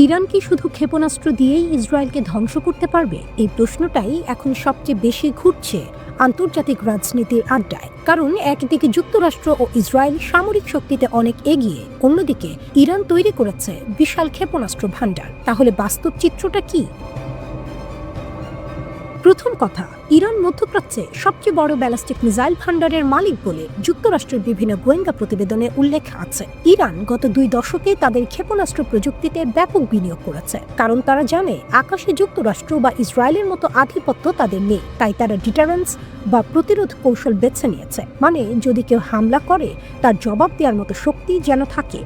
Iran কি শুধু ক্ষেপণাস্ত্র দিয়েই ইসরায়েলকে ধ্বংস করতে পারবে? এই প্রশ্নটাই এখন সবচেয়ে বেশি ঘুরছে আন্তর্জাতিক রাজনীতির আড্ডায়। কারণ একদিকে যুক্তরাষ্ট্র ও ইসরায়েল সামরিক শক্তিতে অনেক এগিয়ে, অন্যদিকে ইরান তৈরি করেছে বিশাল ক্ষেপণাস্ত্র ভান্ডার। তাহলে বাস্তব চিত্রটা কি? প্রথম কথা, ইরান মধ্যপ্রাচ্যে সবচেয়ে বড় ব্যালিস্টিক মিসাইল ভান্ডারের মালিক বলে যুক্তরাষ্ট্রের বিভিন্ন গোয়েন্দা প্রতিবেদনে উল্লেখ আছে। ইরান গত 2 দশকে তাদের ক্ষেপণাস্ত্র প্রযুক্তিতে ব্যাপক বিনিয়োগ করেছে, কারণ তারা জানে আকাশে যুক্তরাষ্ট্র বা ইসরায়েলের মতো আধিপত্য তাদের নেই। তাই তারা ডিটারেন্স বা প্রতিরোধ কৌশল বেছে নিয়েছে, মানে যদি কেউ হামলা করে তার জবাব দেওয়ার মতো শক্তি যেন থাকে।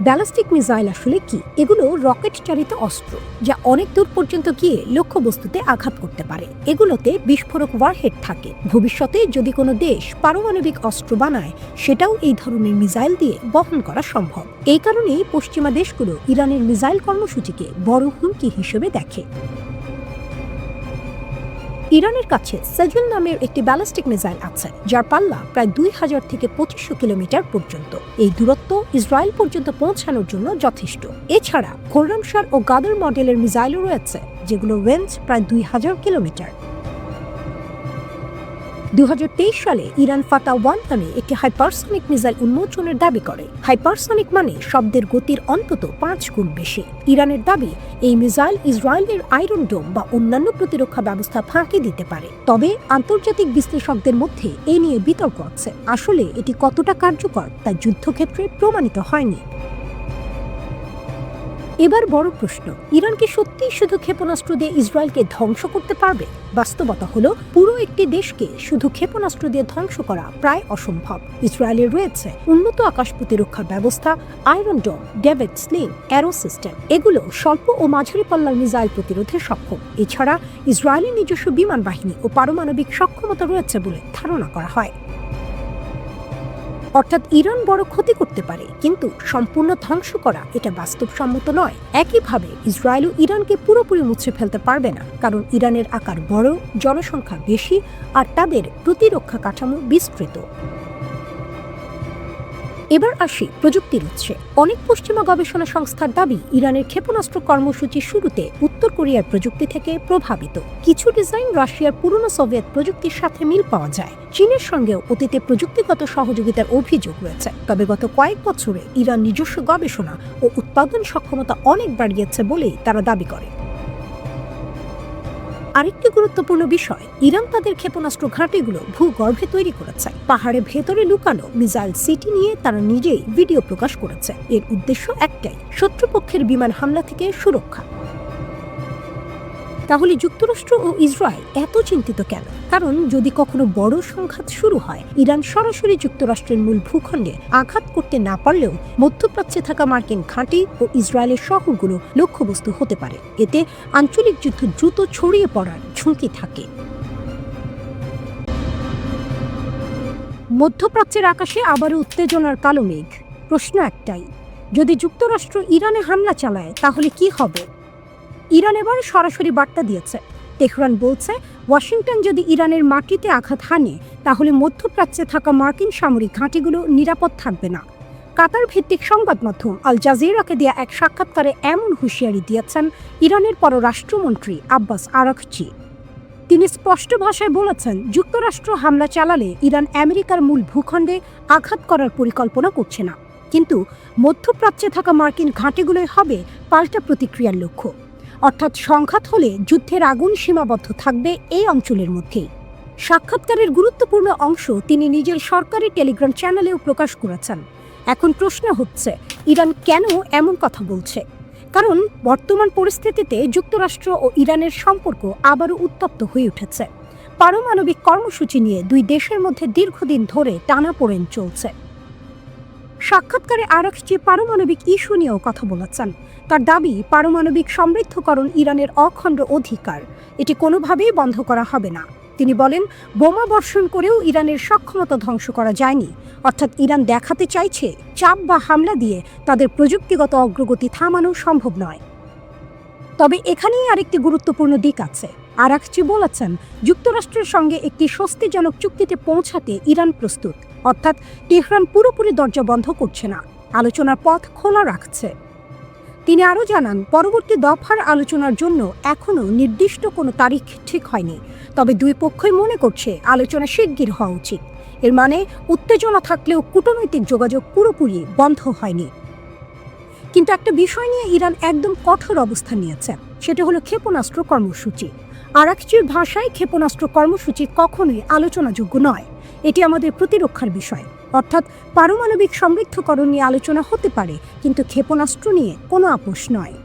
ব্যালিস্টিক মিসাইল আসলে কি? এগুলো রকেট চালিত অস্ত্র যা অনেক দূর পর্যন্ত গিয়ে লক্ষ্যবস্তুতে আঘাত করতে পারে। এগুলোতে বিস্ফোরক ওয়ারহেড থাকে। ভবিষ্যতে যদি কোনো দেশ পারমাণবিক অস্ত্র বানায়, সেটাও এই ধরনের মিসাইল দিয়ে বহন করা সম্ভব। এই কারণেই পশ্চিমা দেশগুলো ইরানের মিসাইল কর্মসূচিকে বড় হুমকি হিসেবে দেখে। ইরানের কাছে সেজল নামের একটি ব্যালিস্টিক মিসাইল আছে, যার পাল্লা প্রায় 2000 থেকে 2500 কিলোমিটার পর্যন্ত। এই দূরত্ব ইসরায়েল পর্যন্ত পৌঁছানোর জন্য যথেষ্ট। এছাড়া খোররামশার ও গাদর মডেলের মিসাইলও রয়েছে, যেগুলো রেঞ্জ প্রায় 2000 কিলোমিটার। 2023 সালে ইরান ফাতা-1 নামে একটি হাইপারসনিক মিসাইল উন্মোচনের দাবি করে। হাইপারসনিক মানে শব্দের গতির অন্তত 5 গুণ বেশি। ইরানের দাবি, এই মিসাইল ইসরায়েলের আয়রন ডোম বা অন্যান্য প্রতিরক্ষা ব্যবস্থা ফাঁকি দিতে পারে। তবে আন্তর্জাতিক বিশ্লেষকদের মধ্যে এ নিয়ে বিতর্ক আছে। আসলে এটি কতটা কার্যকর তা যুদ্ধক্ষেত্রে প্রমাণিত হয়নি। এবার বড় প্রশ্ন, ইরান কি সত্যিই শুধু ক্ষেপণাস্ত্র দিয়ে ইসরায়েলকে ধ্বংস করতে পারবে? বাস্তবতা হলো, পুরো একটি দেশকে শুধু ক্ষেপণাস্ত্র দিয়ে ধ্বংস করা প্রায় অসম্ভব। ইসরায়েলের রয়েছে উন্নত আকাশ প্রতিরক্ষা ব্যবস্থা, আয়রন ডোম, ডেভিড স্লিং, অ্যারো সিস্টেম। এগুলো স্বল্প ও মাঝারি পাল্লার মিসাইল প্রতিরোধে সক্ষম। এছাড়া ইসরায়েলের নিজস্ব বিমান বাহিনী ও পারমাণবিক সক্ষমতা রয়েছে বলে ধারণা করা হয়। অর্থাৎ ইরান বড় ক্ষতি করতে পারে, কিন্তু সম্পূর্ণ ধ্বংস করা এটা বাস্তবসম্মত নয়। একইভাবে ইসরায়েলও ইরানকে পুরোপুরি মুছে ফেলতে পারবে না, কারণ ইরানের আকার বড়, জনসংখ্যা বেশি আর তাদের প্রতিরক্ষা কাঠামো বিস্তৃত। এবার আসি প্রযুক্তির উৎসে। অনেক পশ্চিমা গবেষণা সংস্থার দাবি, ইরানের ক্ষেপণাস্ত্র কর্মসূচির শুরুতে উত্তর কোরিয়ার প্রযুক্তি থেকে প্রভাবিত। কিছু ডিজাইন রাশিয়ার পুরনো সোভিয়েত প্রযুক্তির সাথে মিল পাওয়া যায়। চীনের সঙ্গেও অতীতে প্রযুক্তিগত সহযোগিতার অভিযোগ রয়েছে। তবে গত কয়েক বছরে ইরান নিজস্ব গবেষণা ও উৎপাদন সক্ষমতা অনেক বাড়িয়েছে বলেই তারা দাবি করে। আরেকটি গুরুত্বপূর্ণ বিষয়, ইরান তাদের ক্ষেপণাস্ত্র ঘাঁটিগুলো ভূগর্ভে তৈরি করেছে। পাহাড়ে ভেতরে লুকানো মিসাইল সিটি নিয়ে তারা নিজেই ভিডিও প্রকাশ করেছে। এর উদ্দেশ্য একটাই, শত্রুপক্ষের বিমান হামলা থেকে সুরক্ষা। তাহলে যুক্তরাষ্ট্র ও ইসরায়েল এত চিন্তিত কেন? কারণ যদি কখনো বড় সংঘাত শুরু হয়, ইরান সরাসরি যুক্তরাষ্ট্রের মূল ভূখণ্ডে আঘাত করতে না পারলেও মধ্যপ্রাচ্যে থাকা মার্কিন ঘাঁটি ও ইসরায়েলের শহরগুলো লক্ষ্যবস্তু হতে পারে। এতে আঞ্চলিক যুদ্ধ দ্রুত ছড়িয়ে পড়ার ঝুঁকি থাকে। মধ্যপ্রাচ্যের আকাশে আবারও উত্তেজনার কালো মেঘ। প্রশ্ন একটাই, যদি যুক্তরাষ্ট্র ইরানে হামলা চালায় তাহলে কি হবে? ইরান এবার সরাসরি বার্তা দিয়েছে। তেহরান বলছে, ওয়াশিংটন যদি ইরানের মাটিতে আঘাত হানে, তাহলে মধ্যপ্রাচ্যে থাকা মার্কিন সামরিক ঘাঁটিগুলো নিরাপদ থাকবে না। কাতার ভিত্তিক সংবাদ মাধ্যম আল জাজিরাকে দেয়া এক সাক্ষাৎকারে এমন হুঁশিয়ারি দিয়েছেন ইরানের পররাষ্ট্রমন্ত্রী আব্বাস আরাকচি। তিনি স্পষ্ট ভাষায় বলেছেন, যুক্তরাষ্ট্র হামলা চালালে ইরান আমেরিকার মূল ভূখণ্ডে আঘাত করার পরিকল্পনা করছে না, কিন্তু মধ্যপ্রাচ্যে থাকা মার্কিন ঘাঁটিগুলোই হবে পাল্টা প্রতিক্রিয়ার লক্ষ্য। অর্থাৎ সংঘাত হলে যুদ্ধের আগুন সীমাবদ্ধ থাকবে এই অঞ্চলের মধ্যেই। সাক্ষাৎকারের গুরুত্বপূর্ণ অংশ তিনি নিজের সরকারি টেলিগ্রাম চ্যানেলেও প্রকাশ করেছেন। এখন প্রশ্ন হচ্ছে, ইরান কেন এমন কথা বলছে? কারণ বর্তমান পরিস্থিতিতে যুক্তরাষ্ট্র ও ইরানের সম্পর্ক আবারও উত্তপ্ত হয়ে উঠেছে। পারমাণবিক কর্মসূচি নিয়ে 2 দেশের মধ্যে দীর্ঘদিন ধরে টানাপোড়েন চলছে। সাক্ষাৎকারে আরাকচি পারমাণবিক ইস্যু নিয়েও কথা বলেছেন। তার দাবি, পারমাণবিক সমৃদ্ধকরণ ইরানের অখণ্ড অধিকার, এটি কোনোভাবেই বন্ধ করা হবে না। তিনি বলেন, বোমা বর্ষণ করেও ইরানের সক্ষমতা ধ্বংস করা যায়নি। অর্থাৎ ইরান দেখাতে চাইছে চাপ বা হামলা দিয়ে তাদের প্রযুক্তিগত অগ্রগতি থামানো সম্ভব নয়। তবে এখানেই আরেকটি গুরুত্বপূর্ণ দিক আছে। আরাকচি বলেছেন, যুক্তরাষ্ট্রের সঙ্গে একটি স্বস্তিজনক চুক্তিতে পৌঁছাতে ইরান প্রস্তুত। অর্থাৎ তেহরান পুরোপুরি দরজা বন্ধ করছে না, আলোচনার পথ খোলা রাখছে। তিনি আরও জানান, পরবর্তী দফার আলোচনার জন্য এখনও নির্দিষ্ট কোনো তারিখ ঠিক হয়নি, তবে দুই পক্ষই মনে করছে আলোচনা শিগগির হওয়া উচিত। এর মানে উত্তেজনা থাকলেও কূটনৈতিক যোগাযোগ পুরোপুরি বন্ধ হয়নি। কিন্তু একটা বিষয় নিয়ে ইরান একদম কঠোর অবস্থান নিয়েছে, সেটা হলো ক্ষেপণাস্ত্র কর্মসূচি। আরাকচির ভাষায় ক্ষেপণাস্ত্র কর্মসূচি কখনোই আলোচনাযোগ্য নয়। এটি আমাদের প্রতিরক্ষার বিষয়, অর্থাৎ পারমাণবিক সমৃদ্ধকরণ নিয়ে আলোচনা হতে পারে, কিন্তু ক্ষেপণাস্ত্র নিয়ে কোনো আপোষ নয়।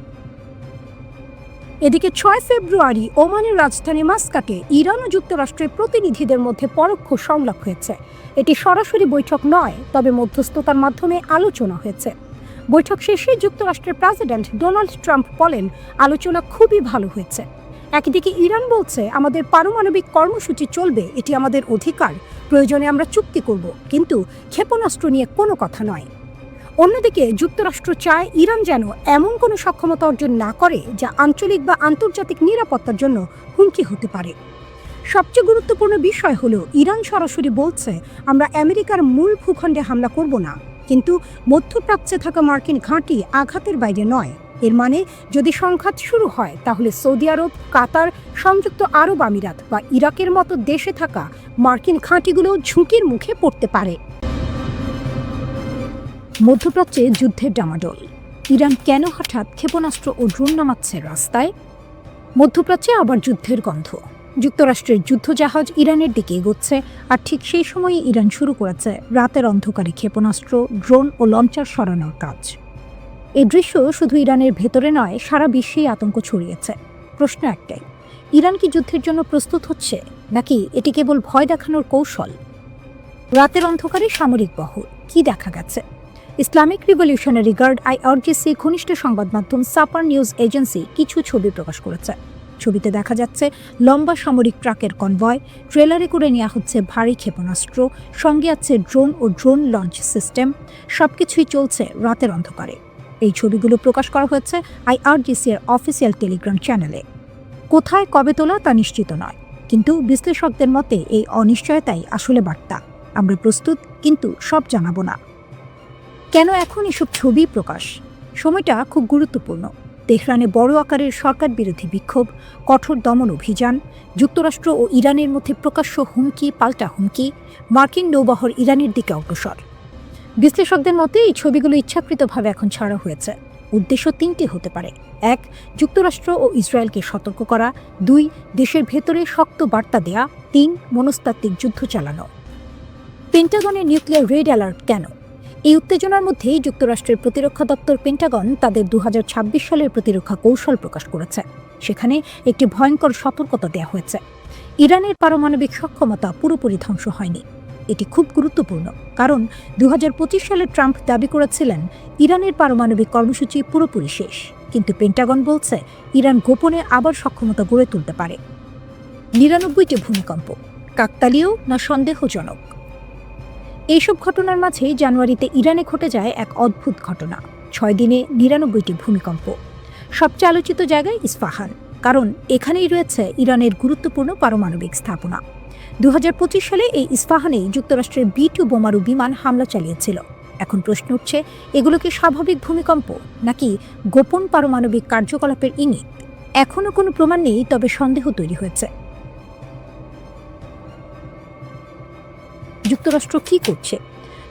এদিকে 6 ফেব্রুয়ারি ওমানের রাজধানী মাস্কাটে ইরান ও যুক্তরাষ্ট্রের প্রতিনিধিদের মধ্যে পরোক্ষ সংলাপ হয়েছে। এটি সরাসরি বৈঠক নয়, তবে মধ্যস্থতার মাধ্যমে আলোচনা হয়েছে। বৈঠক শেষে যুক্তরাষ্ট্রের প্রেসিডেন্ট ডোনাল্ড ট্রাম্প বলেন, আলোচনা খুবই ভালো হয়েছে। একদিকে ইরান বলছে, আমাদের পারমাণবিক কর্মসূচি চলবে, এটি আমাদের অধিকার, প্রয়োজনে আমরা চুক্তি করব, কিন্তু ক্ষেপণাস্ত্র নিয়ে কোনো কথা নয়। অন্যদিকে যুক্তরাষ্ট্র চায় ইরান যেন এমন কোনো সক্ষমতা অর্জন না করে যা আঞ্চলিক বা আন্তর্জাতিক নিরাপত্তার জন্য হুমকি হতে পারে। সবচেয়ে গুরুত্বপূর্ণ বিষয় হলো, ইরান সরাসরি বলছে, আমরা আমেরিকার মূল ভূখণ্ডে হামলা করব না, কিন্তু মধ্যপ্রাচ্যে থাকা মার্কিন ঘাঁটি আঘাতের বাইরে নয়। এর মানে যদি সংঘাত শুরু হয়, তাহলে সৌদি আরব, কাতার, সংযুক্ত আরব আমিরাত বা ইরাকের মতো দেশে থাকা মার্কিন ঘাঁটিগুলো ঝুঁকির মুখে পড়তে পারে। মধ্যপ্রাচ্যে যুদ্ধের ডামাডোল। ইরান কেন হঠাৎ ক্ষেপণাস্ত্র ও ড্রোন নামাচ্ছে রাস্তায়? মধ্যপ্রাচ্যে আবার যুদ্ধের গন্ধ। যুক্তরাষ্ট্রের যুদ্ধজাহাজ ইরানের দিকে এগোচ্ছে, আর ঠিক সেই সময়ে ইরান শুরু করেছে রাতের অন্ধকারে ক্ষেপণাস্ত্র, ড্রোন ও লঞ্চার সরানোর কাজ। এই দৃশ্য শুধু ইরানের ভেতরে নয়, সারা বিশ্বেই আতঙ্ক ছড়িয়েছে। প্রশ্ন একটাই, ইরান কি যুদ্ধের জন্য প্রস্তুত হচ্ছে, নাকি এটি কেবল ভয় দেখানোর কৌশল? রাতের অন্ধকারে সামরিক বহর, কি দেখা গেছে? ইসলামিক রিভলিউশনারি গার্ড আইআরজিসি ঘনিষ্ঠ সংবাদ মাধ্যম সাপার নিউজ এজেন্সি কিছু ছবি প্রকাশ করেছে। ছবিতে দেখা যাচ্ছে লম্বা সামরিক ট্রাকের কনভয়, ট্রেলারে করে নেওয়া হচ্ছে ভারী ক্ষেপণাস্ত্র, সঙ্গে আছে ড্রোন ও ড্রোন লঞ্চ সিস্টেম। সবকিছুই চলছে রাতের অন্ধকারে। এই ছবিগুলো প্রকাশ করা হয়েছে আইআরজিসি এর অফিসিয়াল টেলিগ্রাম চ্যানেলে। কোথায় কবে তোলা তা নিশ্চিত নয়, কিন্তু বিশ্লেষকদের মতে এই অনিশ্চয়তাই আসলে বার্তা, আমরা প্রস্তুত, কিন্তু সব জানাবো না। কেন এখন এসব ছবি প্রকাশ? সময়টা খুব গুরুত্বপূর্ণ। তেহরানে বড় আকারের সরকার বিরোধী বিক্ষোভ, কঠোর দমন অভিযান, যুক্তরাষ্ট্র ও ইরানের মধ্যে প্রকাশ্য হুমকি পাল্টা হুমকি, মার্কিন নৌবহর ইরানের দিকে অগ্রসর। বিশ্লেষকদের মতে এই ছবিগুলো ইচ্ছাকৃতভাবে এখন ছাড়া হয়েছে। উদ্দেশ্য তিনটি হতে পারে: 1, যুক্তরাষ্ট্র ও ইসরায়েলকে সতর্ক করা; 2, দেশের ভেতরে শক্ত বার্তা দেয়া; 3, মনস্তাত্ত্বিক যুদ্ধ চালানো। পেন্টাগনের নিউক্লিয়ার রেড অ্যালার্ট কেন? এই উত্তেজনার মধ্যেই যুক্তরাষ্ট্রের প্রতিরক্ষা দপ্তর পেন্টাগন তাদের 2026 সালের প্রতিরক্ষা কৌশল প্রকাশ করেছে। সেখানে একটি ভয়ঙ্কর সতর্কতা দেওয়া হয়েছে, ইরানের পারমাণবিক সক্ষমতা পুরোপুরি ধ্বংস হয়নি। এটি খুব গুরুত্বপূর্ণ, কারণ 2025 সালে ট্রাম্প দাবি করেছিলেন ইরানের পারমাণবিক কর্মসূচি পুরোপুরি শেষ, কিন্তু পেন্টাগন বলছে ইরান গোপনে আবার সক্ষমতা গড়ে তুলতে পারে। 99টি ভূমিকম্প, কাকতালীয় না সন্দেহজনক? এইসব ঘটনার মাঝেই জানুয়ারিতে ইরানে ঘটে যায় এক অদ্ভুত ঘটনা। 6 দিনে 99টি ভূমিকম্প। সবচেয়ে আলোচিত জায়গায় ইস্পাহান, কারণ এখানেই রয়েছে ইরানের গুরুত্বপূর্ণ পারমাণবিক স্থাপনা। 2025 সালে এই ইস্পাহানেই যুক্তরাষ্ট্রের B-2 বোমারু বিমান হামলা চালিয়েছিল। এখন প্রশ্ন উঠছে, এগুলো কি স্বাভাবিক ভূমিকম্প, নাকি গোপন পারমাণবিক কার্যকলাপের ইঙ্গিত? এখনও কোনো প্রমাণ নেই, তবে সন্দেহ তৈরি হয়েছে। যুক্তরাষ্ট্র কি করছে?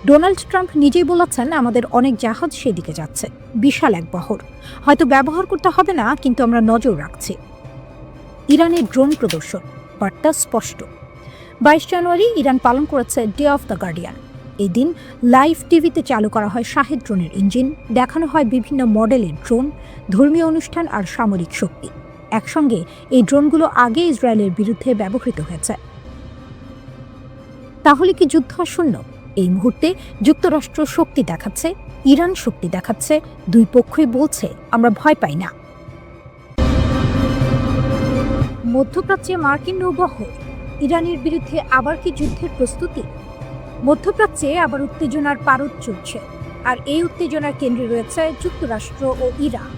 ডোনাল্ড ট্রাম্প নিজেই বলেছেন, আমাদের অনেক জাহাজ সেদিকে যাচ্ছে, বিশাল এক বহর, হয়তো ব্যবহার করতে হবে না, কিন্তু আমরা নজর রাখছি। ইরানের ড্রোন প্রদর্শন, বার্তা স্পষ্ট। 22 জানুয়ারি ইরান পালন করেছে ডে অফ দ্য গার্ডিয়ান। এই দিন লাইভ টিভিতে চালু করা হয় শাহেদ ড্রোনের ইঞ্জিন, দেখানো হয় বিভিন্ন মডেলের ড্রোন, ধর্মীয় অনুষ্ঠান আর সামরিক শক্তি। একসঙ্গে এই ড্রোনগুলো আগে ইসরায়েলের বিরুদ্ধে ব্যবহৃত হয়েছে। তাহলে কি যুদ্ধ শূন্য? এই মুহূর্তে যুক্তরাষ্ট্র শক্তি দেখাচ্ছে, ইরান শক্তি দেখাচ্ছে, দুই পক্ষই বলছে আমরা ভয় পাই না। মধ্যপ্রাচ্যে মার্কিন নৌবহর, ইরানের বিরুদ্ধে আবার কি যুদ্ধের প্রস্তুতি? মধ্যপ্রাচ্যে আবার উত্তেজনার পারদ চলছে, আর এই উত্তেজনার কেন্দ্রে রয়েছে যুক্তরাষ্ট্র ও ইরান।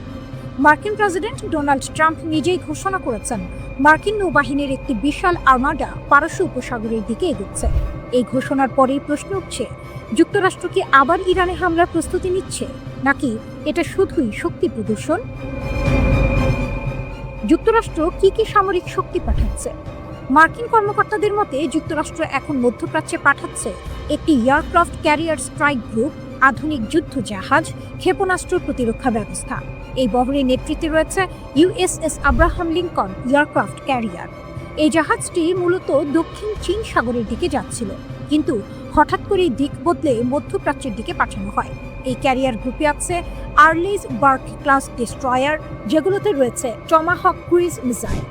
মার্কিন প্রেসিডেন্ট ডোনাল্ড ট্রাম্প নিজেই ঘোষণা করেছেন মার্কিন নৌবাহিনীর একটি বিশাল আর্মাডা পারস্য উপসাগরের দিকে এগোচ্ছে। এই ঘোষণার পরেই প্রশ্ন উঠছে, যুক্তরাষ্ট্র কি আবার ইরানে হামলার প্রস্তুতি নিচ্ছে, নাকি এটা শুধুই শক্তি প্রদর্শন? যুক্তরাষ্ট্র কি সামরিক শক্তি পাঠাচ্ছে? মার্কিন কর্মকর্তাদের মতে যুক্তরাষ্ট্র এখন মধ্যপ্রাচ্যে পাঠাচ্ছে একটি এয়ারক্রাফট ক্যারিয়ার স্ট্রাইক গ্রুপ, আধুনিক যুদ্ধ জাহাজ, ক্ষেপণাস্ত্র প্রতিরক্ষা ব্যবস্থা। এই বহরের নেতৃত্বে রয়েছে USS Abraham Lincoln aircraft carrier. এই জাহাজটি মূলত দক্ষিণ চীন সাগরের দিকে যাচ্ছিল, কিন্তু হঠাৎ করেই দিক বদলে মধ্যপ্রাচ্যের দিকে পাঠানো হয়। এই ক্যারিয়ার গ্রুপে আছে আর্লেস বার্ক ক্লাস ডেস্ট্রয়ার, যেগুলোতে রয়েছে টমাহক ক্রুইজ মিসাইল,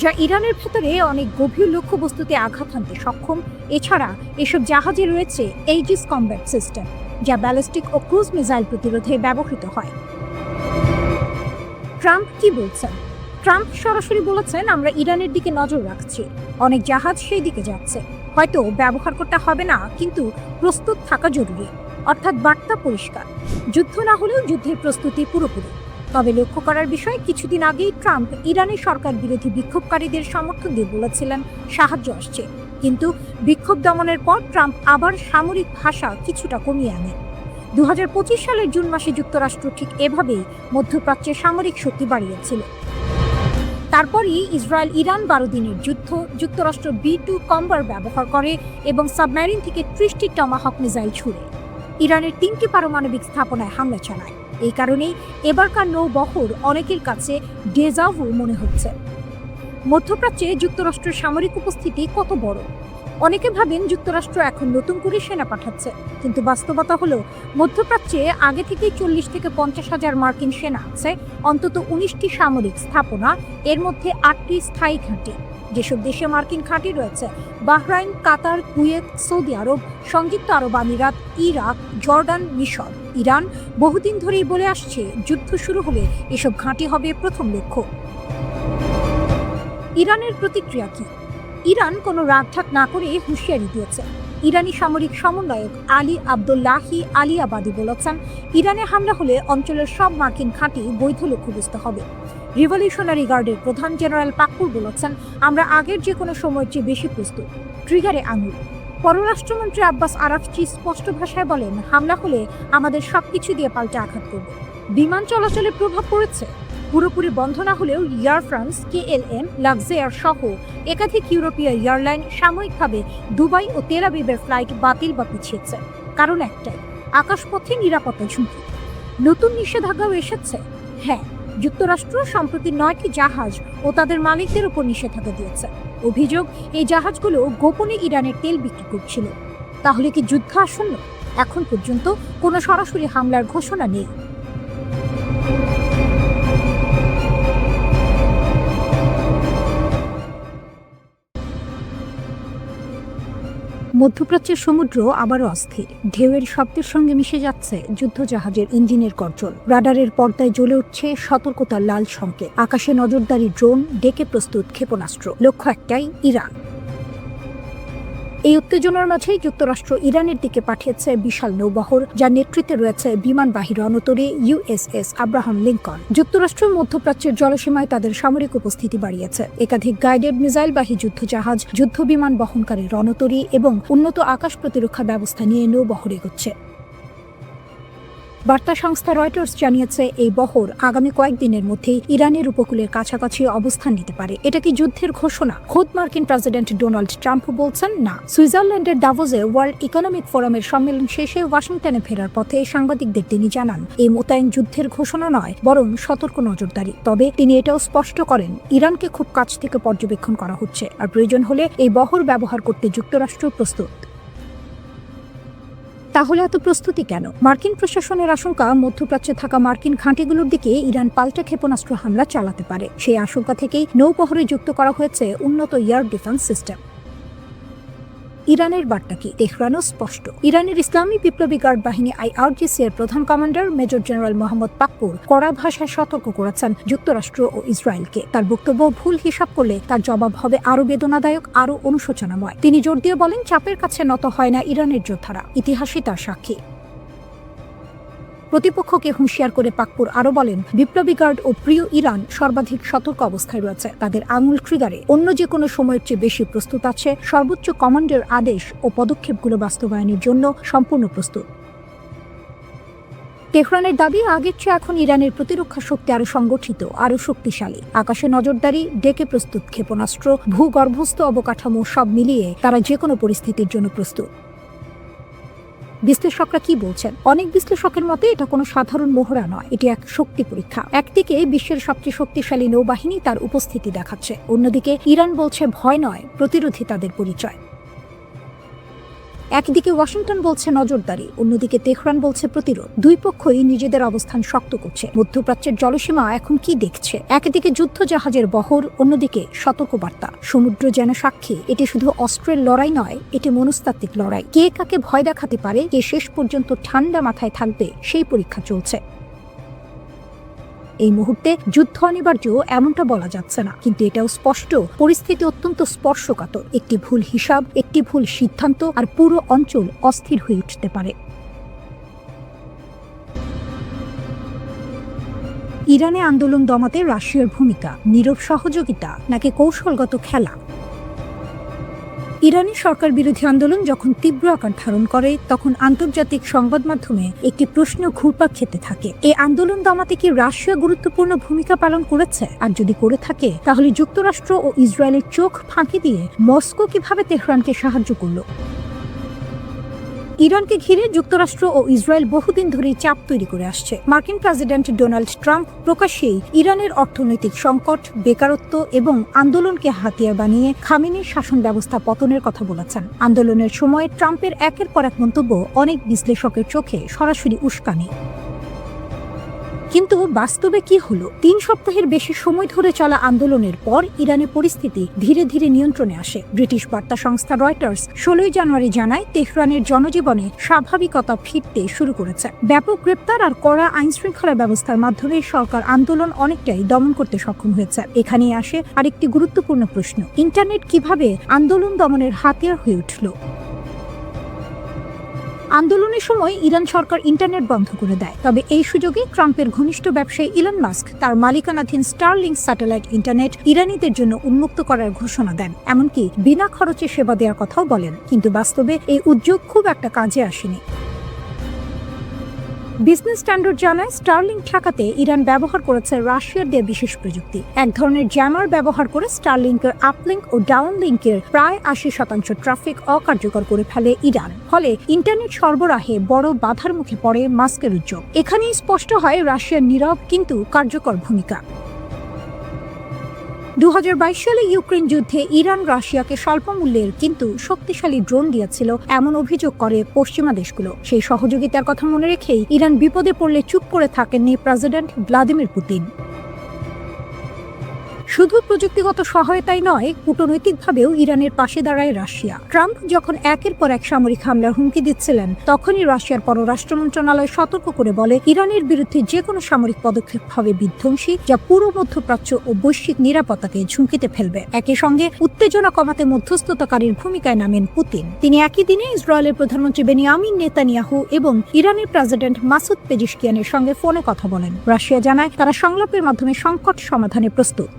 যা ইরানের ভেতরে অনেক গভীর লক্ষ্যবস্তুতে আঘাত হানতে সক্ষম। এছাড়া এসব জাহাজে রয়েছে এইজিস কমব্যাট সিস্টেম, যা ব্যালিস্টিক ও ক্রুজ মিসাইল প্রতিরোধে ব্যবহৃত হয়। ট্রাম্প কি বলছেন? ট্রাম্প সরাসরি বলেছেন, আমরা ইরানের দিকে নজর রাখছি, অনেক জাহাজ সেই দিকে যাচ্ছে, হয়তো ব্যবহার করতে হবে না, কিন্তু প্রস্তুত থাকা জরুরি। অর্থাৎ বার্তা পরিষ্কার, যুদ্ধ না হলেও যুদ্ধের প্রস্তুতি পুরোপুরি। তবে লক্ষ্য করার বিষয়, কিছুদিন আগেই ট্রাম্প ইরানের সরকার বিরোধী বিক্ষোভকারীদের সমর্থন দিয়ে বলেছিলেন সাহায্য আসছে, কিন্তু বিক্ষোভ দমনের পর ট্রাম্প আবার সামরিক ভাষা কিছুটা কমিয়ে আনেন। 2025 সালের জুন মাসে যুক্তরাষ্ট্র ঠিক এভাবেই মধ্যপ্রাচ্যে সামরিক শক্তি বাড়িয়েছিল। তারপরই ইসরায়েল ইরান 12 দিনের যুদ্ধ, যুক্তরাষ্ট্র B-2 কম্বার ব্যবহার করে এবং সাবমেরিন থেকে 30টি টমাহক মিসাইল ছুড়ে ইরানের 3টি পারমাণবিক স্থাপনায় হামলা চালায়। এই কারণেই এবারকার নৌবহর অনেকের কাছে ডেজাভু মনে হচ্ছে। মধ্যপ্রাচ্যে যুক্তরাষ্ট্রের সামরিক উপস্থিতি কত বড়? অনেকে ভাবেন যুক্তরাষ্ট্র এখন নতুন করে সেনা পাঠাচ্ছে, কিন্তু বাস্তবতা হলো মধ্যপ্রাচ্যে আগে থেকেই 40 থেকে 50 হাজার মার্কিন সেনা আছে, অন্তত 19টি সামরিক স্থাপনা, এর মধ্যে 8টি স্থায়ী ঘাঁটি। যেসব দেশে মার্কিন ঘাঁটি রয়েছে: বাহরাইন, কাতার, কুয়েত, সৌদি আরব, সংযুক্ত আরব আমিরাত, ইরাক, জর্ডান, মিশর। ইরান বহুদিন ধরেই বলে আসছে, যুদ্ধ শুরু হলে এসব ঘাঁটি হবে প্রথম লক্ষ্য। ইরানের প্রতিক্রিয়া কি? ইরান কোনো রাগঢাক না করে হুঁশিয়ারি দিয়েছে। ইরানি সামরিক সমন্বয়ক আলী আবদুল্লাহি আলিয়াবাদী বলেছেন, ইরানে হামলা হলে অঞ্চলের সব মার্কিন ঘাঁটি বৈধ লক্ষ্যবস্তু হবে। রিভলিউশনারি গার্ডের প্রধান জেনারেল পাকুর বলেছেন, আমরা আগের যে কোনো সময়ের চেয়ে বেশি প্রস্তুত। ট্রিগারে আঙুল। পররাষ্ট্রমন্ত্রী আব্বাস আরাকচি স্পষ্ট ভাষায় বলেন, হামলা হলে আমাদের সবকিছু দিয়ে পাল্টে আঘাত করব। বিমান চলাচলে প্রভাব পড়েছে, পুরোপুরি বন্ধ না হলেও এয়ার ফ্রান্স, KLM, লাক্সেয়ার সহ একাধিক ইউরোপীয় এয়ারলাইন সাময়িকভাবে দুবাই ও তেল আবিবের ফ্লাইট বাতিল বা পিছিয়েছে। কারণ একটাই, আকাশপথে নিরাপত্তা ঝুঁকি। নতুন নিষেধাজ্ঞাও এসেছে। হ্যাঁ, যুক্তরাষ্ট্র সম্প্রতি 9টি জাহাজ ও তাদের মালিকদের উপর নিষেধাজ্ঞা দিয়েছে। অভিযোগ, এই জাহাজগুলো গোপনে ইরানের তেল বিক্রি করছিল। তাহলে কি যুদ্ধ আসন্ন? এখন পর্যন্ত কোনো সরাসরি হামলার ঘোষণা নেই। মধ্যপ্রাচ্যের সমুদ্র আবারও অস্থির। ঢেউয়ের শব্দের সঙ্গে মিশে যাচ্ছে যুদ্ধজাহাজের ইঞ্জিনের গর্জন। রাডারের পর্দায় জ্বলে উঠছে সতর্কতার লাল সংকেত। আকাশে নজরদারি ড্রোন, ডেকে প্রস্তুত ক্ষেপণাস্ত্র। লক্ষ্য একটাই, ইরান। এই উত্তেজনার মাঝেই যুক্তরাষ্ট্র ইরানের দিকে পাঠিয়েছে বিশাল নৌবহর, যার নেতৃত্বে রয়েছে বিমানবাহী রণতরী USS আব্রাহাম লিঙ্কন। যুক্তরাষ্ট্র মধ্যপ্রাচ্যের জলসীমায় তাদের সামরিক উপস্থিতি বাড়িয়েছে। একাধিক গাইডেড মিসাইলবাহী যুদ্ধজাহাজ, যুদ্ধ বিমান বহনকারী রণতরী এবং উন্নত আকাশ প্রতিরক্ষা ব্যবস্থা নিয়ে নৌবহর এগোচ্ছে। বার্তা সংস্থা রয়টার্স জানিয়েছে, এই বহর আগামী কয়েকদিনের মধ্যেই ইরানের উপকূলের কাছাকাছি অবস্থান নিতে পারে। এটা কি যুদ্ধের ঘোষণা? খোদ মার্কিন প্রেসিডেন্ট ডোনাল্ড ট্রাম্প বলছেন, না। সুইজারল্যান্ডের দাভোসে ওয়ার্ল্ড ইকোনমিক ফোরামের সম্মেলন শেষে ওয়াশিংটনে ফেরার পথে সাংবাদিকদের তিনি জানান, এই মোতায়েন যুদ্ধের ঘোষণা নয়, বরং সতর্ক নজরদারি। তবে তিনি এটাও স্পষ্ট করেন, ইরানকে খুব কাছ থেকে পর্যবেক্ষণ করা হচ্ছে, আর প্রয়োজন হলে এই বহর ব্যবহার করতে যুক্তরাষ্ট্র প্রস্তুত। তাহলে এত প্রস্তুতি কেন? মার্কিন প্রশাসনের আশঙ্কা, মধ্যপ্রাচ্যে থাকা মার্কিন ঘাঁটিগুলোর দিকে ইরান পাল্টা ক্ষেপণাস্ত্র হামলা চালাতে পারে। সেই আশঙ্কা থেকেই নৌবহরে যুক্ত করা হয়েছে উন্নত এয়ার ডিফেন্স সিস্টেম। ইরানের বার্তা কি? তেহরানও স্পষ্ট। ইরানের ইসলামী বিপ্লবী গার্ড বাহিনী IRGC এর প্রধান commander major general Mohammad Pakpour কড়া ভাষায় সতর্ক করেছেন যুক্তরাষ্ট্র ও ইসরায়েলকে। তার বক্তব্য, ভুল হিসাব করলে তার জবাব হবে আরও বেদনাদায়ক, আরও অনুশোচনাময়। তিনি জোর দিয়ে বলেন, চাপের কাছে নত হয় না ইরানের যোদ্ধারা, ইতিহাসই তার সাক্ষী। প্রতিপক্ষকে হুঁশিয়ার করে পাকপুর আরও বলেন, বিপ্লবী গার্ড ও প্রিয় ইরান সর্বাধিক সতর্ক অবস্থায় রয়েছে। তাদের আঙুল ট্রিগারে অন্য যে কোনো সময়ের চেয়ে বেশি প্রস্তুত আছে, সর্বোচ্চ কমান্ডের আদেশ ও পদক্ষেপগুলো বাস্তবায়নের জন্য সম্পূর্ণ প্রস্তুত। তেহরানের দাবি, আগের চেয়ে এখন ইরানের প্রতিরক্ষা শক্তি আরও সংগঠিত, আরও শক্তিশালী। আকাশে নজরদারি, ডেকে প্রস্তুত ক্ষেপণাস্ত্র, ভূগর্ভস্থ অবকাঠামো সব মিলিয়ে তারা যে কোনো পরিস্থিতির জন্য প্রস্তুত। বিশ্লেষকরা কি বলছেন? অনেক বিশ্লেষকের মতে এটা কোনো সাধারণ মহড়া নয়, এটি এক শক্তি পরীক্ষা। একদিকে বিশ্বের সবচেয়ে শক্তিশালী নৌবাহিনী তার উপস্থিতি দেখাচ্ছে, অন্যদিকে ইরান বলছে ভয় নয়, প্রতিরোধী তাদের পরিচয়। একদিকে ওয়াশিংটন বলছে নজরদারি, অন্যদিকে তেহরান বলছে প্রতিরোধ। দুই পক্ষই নিজেদের অবস্থান শক্ত করছে। মধ্যপ্রাচ্যের জলসীমা এখন কি দেখছে? একদিকে যুদ্ধ জাহাজের বহর, অন্যদিকে সতর্কবার্তা। সমুদ্র যেন সাক্ষী, এটি শুধু অস্ত্রের লড়াই নয়, এটি মনস্তাত্ত্বিক লড়াই। কে কাকে ভয় দেখাতে পারে, কে শেষ পর্যন্ত ঠান্ডা মাথায় থাকবে, সেই পরীক্ষা চলছে। এই মুহূর্তে যুদ্ধ অনিবার্য এমনটা বলা যাচ্ছে না, কিন্তু এটাও স্পষ্ট, পরিস্থিতি অত্যন্ত স্পর্শকাতর। একটি ভুল হিসাব, একটি ভুল সিদ্ধান্ত আর পুরো অঞ্চল অস্থির হয়ে উঠতে পারে। ইরানে আন্দোলন দমাতে রাশিয়ার ভূমিকা, নীরব সহযোগিতা নাকি কৌশলগত খেলা? ইরানি সরকার বিরোধী আন্দোলন যখন তীব্র আকার ধারণ করে, তখন আন্তর্জাতিক সংবাদ মাধ্যমে একটি প্রশ্ন ঘুরপাক খেতে থাকে, এই আন্দোলন দমাতে কি রাশিয়া গুরুত্বপূর্ণ ভূমিকা পালন করেছে? আর যদি করে থাকে, তাহলে যুক্তরাষ্ট্র ও ইসরায়েলের চোখ ফাঁকি দিয়ে মস্কো কিভাবে তেহরানকে সাহায্য করল? ইরানকে ঘিরে যুক্তরাষ্ট্র ও ইসরায়েল বহুদিন ধরেই চাপ তৈরি করে আসছে। মার্কিন প্রেসিডেন্ট ডোনাল্ড ট্রাম্প প্রকাশ্যেই ইরানের অর্থনৈতিক সংকট, বেকারত্ব এবং আন্দোলনকে হাতিয়ার বানিয়ে খামেনির শাসন ব্যবস্থা পতনের কথা বলেছেন। আন্দোলনের সময় ট্রাম্পের একের পর এক মন্তব্য অনেক বিশ্লেষকের চোখে সরাসরি উস্কানি। কিন্তু বাস্তবে কি হলো? 3 সপ্তাহের বেশি সময় ধরে চলা আন্দোলনের পর ইরানের পরিস্থিতি ধীরে ধীরে নিয়ন্ত্রণে আসে। ব্রিটিশ বার্তা সংস্থা রয়টার্স 16 জানুয়ারি জানায়, তেহরানের জনজীবনে স্বাভাবিকতা ফিরতে শুরু করেছে। ব্যাপক গ্রেপ্তার আর কড়া আইনশৃঙ্খলা ব্যবস্থার মাধ্যমে সরকার আন্দোলন অনেকটাই দমন করতে সক্ষম হয়েছে। এখানেই আসে আরেকটি গুরুত্বপূর্ণ প্রশ্ন, ইন্টারনেট কিভাবে আন্দোলন দমনের হাতিয়ার হয়ে উঠল? আন্দোলনের সময় ইরান সরকার ইন্টারনেট বন্ধ করে দেয়, তবে এই সুযোগে ট্রাম্পের ঘনিষ্ঠ ব্যবসায়ী ইলন মাস্ক তার মালিকানাধীন স্টারলিংক স্যাটেলাইট ইন্টারনেট ইরানিদের জন্য উন্মুক্ত করার ঘোষণা দেন, এমনকি বিনা খরচে সেবা দেওয়ার কথাও বলেন। কিন্তু বাস্তবে এই উদ্যোগ খুব একটা কাজে আসেনি। বিজনেস স্ট্যান্ডার্ড জানায়, স্টারলিংক ঠেকাতে ইরান ব্যবহার করেছে রাশিয়ার দেয়া বিশেষ প্রযুক্তি। এক ধরনের জ্যামার ব্যবহার করে স্টারলিংকের আপলিংক ও ডাউনলিংকের প্রায় 80% ট্রাফিক অকার্যকর করে ফেলে ইরান। ফলে ইন্টারনেট সরবরাহে বড় বাধার মুখে পড়ে মাস্কের উদ্যোগ। এখানেই স্পষ্ট হয় রাশিয়ার নীরব কিন্তু কার্যকর ভূমিকা। 2022 সালে ইউক্রেন যুদ্ধে ইরান রাশিয়াকে স্বল্প মূল্যের কিন্তু শক্তিশালী ড্রোন দিয়েছিল এমন অভিযোগ করে পশ্চিমা দেশগুলো। সেই সহযোগিতার কথা মনে রেখেই ইরান বিপদে পড়লে চুপ করে থাকেননি প্রেসিডেন্ট ভ্লাদিমির পুতিন। শুধু প্রযুক্তিগত সহায়তাই নয়, কূটনৈতিকভাবেও ইরানের পাশে দাঁড়ায় রাশিয়া। ট্রাম্প যখন একের পর এক সামরিক হামলার হুমকি দিচ্ছিলেন, তখনই রাশিয়ার পররাষ্ট্র মন্ত্রণালয় সতর্ক করে বলে, ইরানের বিরুদ্ধে যে কোনো সামরিক পদক্ষেপ হবে বিধ্বংসী, যা পুরো মধ্যপ্রাচ্য ও বৈশ্বিক নিরাপত্তাকে ঝুঁকিতে ফেলবে। একই সঙ্গে উত্তেজনা কমাতে মধ্যস্থতাকারীর ভূমিকায় নামেন পুতিন। তিনি একই দিনে ইসরায়েলের প্রধানমন্ত্রী বেনিয়ামিন নেতানিয়াহু এবং ইরানের প্রেসিডেন্ট মাসুদ পেজিশকিয়ানের সঙ্গে ফোনে কথা বলেন। রাশিয়া জানায়, তারা সংলাপের মাধ্যমে সংকট সমাধানে প্রস্তুত।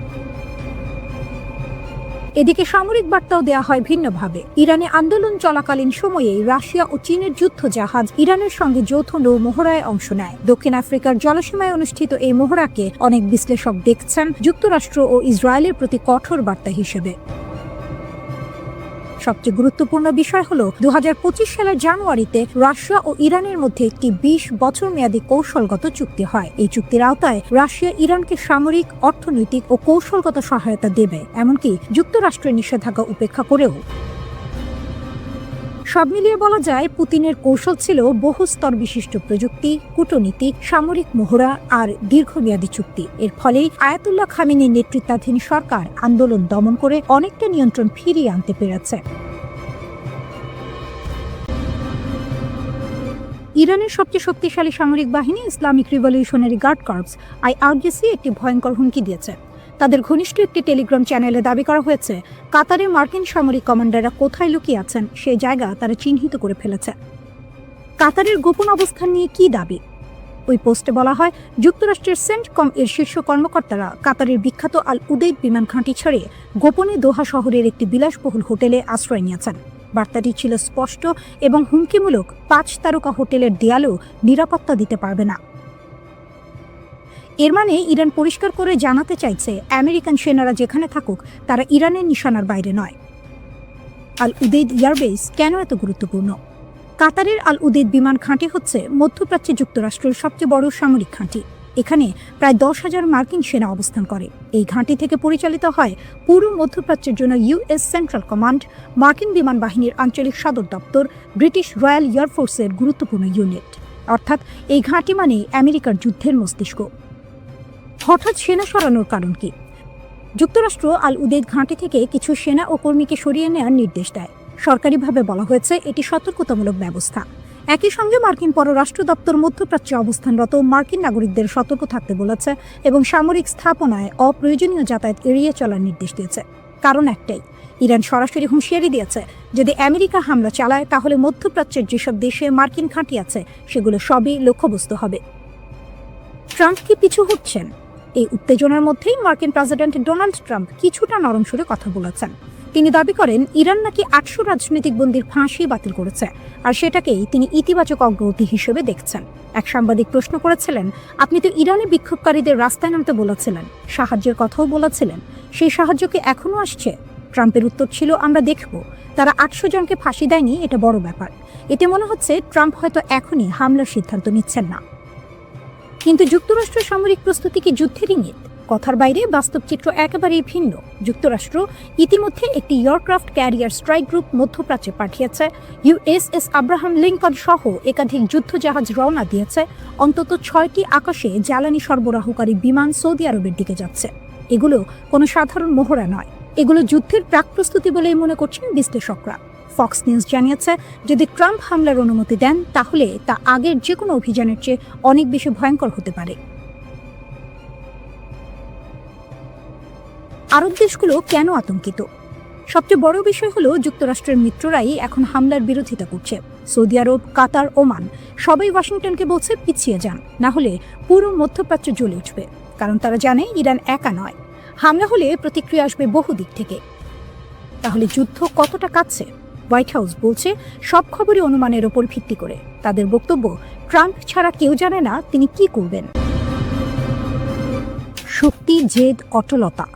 এদিকে সামরিক বার্তাও দেওয়া হয় ভিন্নভাবে। ইরানে আন্দোলন চলাকালীন সময়েই রাশিয়া ও চীনের যুদ্ধ জাহাজ ইরানের সঙ্গে যৌথ নৌ মহড়ায় অংশ নেয়। দক্ষিণ আফ্রিকার জলসীমায় অনুষ্ঠিত এই মহড়াকে অনেক বিশ্লেষক দেখছেন যুক্তরাষ্ট্র ও ইসরায়েলের প্রতি কঠোর বার্তা হিসেবে। সবচেয়ে গুরুত্বপূর্ণ বিষয় হলো 2025 সালের জানুয়ারিতে রাশিয়া ও ইরানের মধ্যে একটি 20 বছর মেয়াদী কৌশলগত চুক্তি হয়। এই চুক্তির আওতায় রাশিয়া ইরানকে সামরিক, অর্থনৈতিক ও কৌশলগত সহায়তা দেবে, এমনকি যুক্তরাষ্ট্রের নিষেধাজ্ঞা উপেক্ষা করেও। সব মিলিয়ে বলা যায়, পুতিনের কৌশল ছিল বহুস্তর বিশিষ্ট প্রযুক্তি, কূটনীতি, সামরিক মহড়া আর দীর্ঘমেয়াদী চুক্তি। এর ফলেই আয়াতুল্লাহ খামেনির নেতৃত্বাধীন সরকার আন্দোলন দমন করে অনেকটা নিয়ন্ত্রণ ফিরিয়ে আনতে পেরেছে। ইরানের সবচেয়ে শক্তিশালী সামরিক বাহিনী Islamic Revolutionary Guard Corps IRGC একটি ভয়ঙ্কর হুমকি দিয়েছে। তাদের ঘনিষ্ঠ একটি টেলিগ্রাম চ্যানেলে দাবি করা হয়েছে, কাতারে মার্কিন সামরিক কমান্ডাররা কোথায় লুকিয়ে আছেন সেই জায়গা তারা চিহ্নিত করে ফেলেছে। কাতারের গোপন অবস্থান নিয়ে কি দাবি? ওই পোস্টে বলা হয়, যুক্তরাষ্ট্রের সেন্টকম এর শীর্ষ কর্মকর্তারা কাতারের বিখ্যাত আল উদেইদ বিমান ঘাঁটি ছেড়ে গোপনে দোহা শহরের একটি বিলাসবহুল হোটেলে আশ্রয় নিয়েছেন। বার্তাটি ছিল স্পষ্ট এবং হুমকিমূলক, 5 তারকা হোটেলের দেয়ালও নিরাপত্তা দিতে পারবে না। এর মানে ইরান পরিষ্কার করে জানাতে চাইছে, আমেরিকান সেনারা যেখানে থাকুক তারা ইরানের নিশানার বাইরে নয়। আল উদেইদ এয়ারবেস কেন এত গুরুত্বপূর্ণ? কাতারের আল উদেইদ বিমান ঘাঁটি হচ্ছে মধ্যপ্রাচ্যে যুক্তরাষ্ট্রের সবচেয়ে বড় সামরিক ঘাঁটি। এখানে প্রায় 10,000 মার্কিন সেনা অবস্থান করে। এই ঘাঁটি থেকে পরিচালিত হয় পুরো মধ্যপ্রাচ্যের জন্য ইউএস সেন্ট্রাল কমান্ড, মার্কিন বিমান বাহিনীর আঞ্চলিক সদর দপ্তর, ব্রিটিশ রয়্যাল এয়ারফোর্সের গুরুত্বপূর্ণ ইউনিট। অর্থাৎ এই ঘাঁটি মানে আমেরিকার যুদ্ধের মস্তিষ্ক। হঠাৎ সেনা সরানোর কারণ কি? যুক্তরাষ্ট্র আল উদেইদ ঘাঁটি থেকে কিছু সেনা ও কর্মীকে সরিয়ে নেওয়ার নির্দেশ দেয়। সরকারিভাবে বলা হয়েছে এটি সতর্কতামূলক ব্যবস্থা। একই সঙ্গে মার্কিন পররাষ্ট্র দপ্তর মধ্যপ্রাচ্যে অবস্থানরত মার্কিন নাগরিকদের সতর্ক থাকতে বলেছে এবং সামরিক স্থাপনায় অপ্রয়োজনীয় যাতায়াত এড়িয়ে চলার নির্দেশ দিয়েছে। কারণ একটাই, ইরান সরাসরি হুঁশিয়ারি দিয়েছে, যদি আমেরিকা হামলা চালায় তাহলে মধ্যপ্রাচ্যের যেসব দেশে মার্কিন ঘাঁটি আছে সেগুলো সবই লক্ষ্যবস্তু হবে। ট্রাম্প কি পিছু হচ্ছেন? এই উত্তেজনার মধ্যেই মার্কিন প্রেসিডেন্ট ডোনাল্ড ট্রাম্প কিছুটা নরম সুরে কথা বলেছেন। তিনি দাবি করেন ইরান নাকি 800 রাজনৈতিক বন্দীর ফাঁসি বাতিল করেছে, আর সেটাকেই তিনি ইতিবাচক অগ্রগতি হিসেবে দেখছেন। এক সাংবাদিক প্রশ্ন করেছিলেন, আপনি তো ইরানি বিক্ষোভকারীদের রাস্তায় নামতে বলেছিলেন, সাহায্যের কথাও বলেছিলেন, সেই সাহায্য কি এখনও আসছে? ট্রাম্পের উত্তর ছিল, আমরা দেখব। তারা 800 জনকে ফাঁসি দেয়নি, এটা বড় ব্যাপার। এতে মনে হচ্ছে ট্রাম্প হয়তো এখনই হামলার সিদ্ধান্ত নিচ্ছেন না। কিন্তু যুক্তরাষ্ট্রের সামরিক প্রস্তুতি কি যুদ্ধের ইঙ্গিত? কথার বাইরে বাস্তব চিত্র একেবারেই ভিন্ন। যুক্তরাষ্ট্র ইতিমধ্যে একটি এয়ারক্রাফট ক্যারিয়ার স্ট্রাইক গ্রুপ মধ্যপ্রাচ্যে পাঠিয়েছে। ইউএসএস আব্রাহাম লিঙ্কন সহ একাধিক যুদ্ধজাহাজ রওনা দিয়েছে। অন্তত 6টি আকাশে জ্বালানি সরবরাহকারী বিমান সৌদি আরবের দিকে যাচ্ছে। এগুলো কোনো সাধারণ মহড়া নয়, এগুলো যুদ্ধের প্রাক প্রস্তুতি বলেই মনে করছেন বিশ্লেষকরা। ফক্স নিউজ জানিয়েছে, যদি ট্রাম্প হামলার অনুমতি দেন তাহলে তা আগের যে কোনো অভিযানের চেয়ে অনেক বেশি ভয়ঙ্কর হতে পারে। আরব দেশগুলো কেন আতঙ্কিত? সবচেয়ে বড় বিষয় হলো যুক্তরাষ্ট্রের মিত্ররাই এখন হামলার বিরোধিতা করছে। সৌদি আরব, কাতার, ওমান সবাই ওয়াশিংটনকে বলছে পিছিয়ে যান, না হলে পুরো মধ্যপ্রাচ্য জ্বলে উঠবে। কারণ তারা জানে ইরান একা নয়, হামলা হলে প্রতিক্রিয়া আসবে বহু দিক থেকে। তাহলে যুদ্ধ কতটা কাছে? হোয়াইট হাউস বলছে সব খবরই অনুমানের ওপর ভিত্তি করে। তাদের বক্তব্য, ট্রাম্প ছাড়া কেউ জানে না তিনি কি করবেন। শক্তি, জেদ, অটলতা।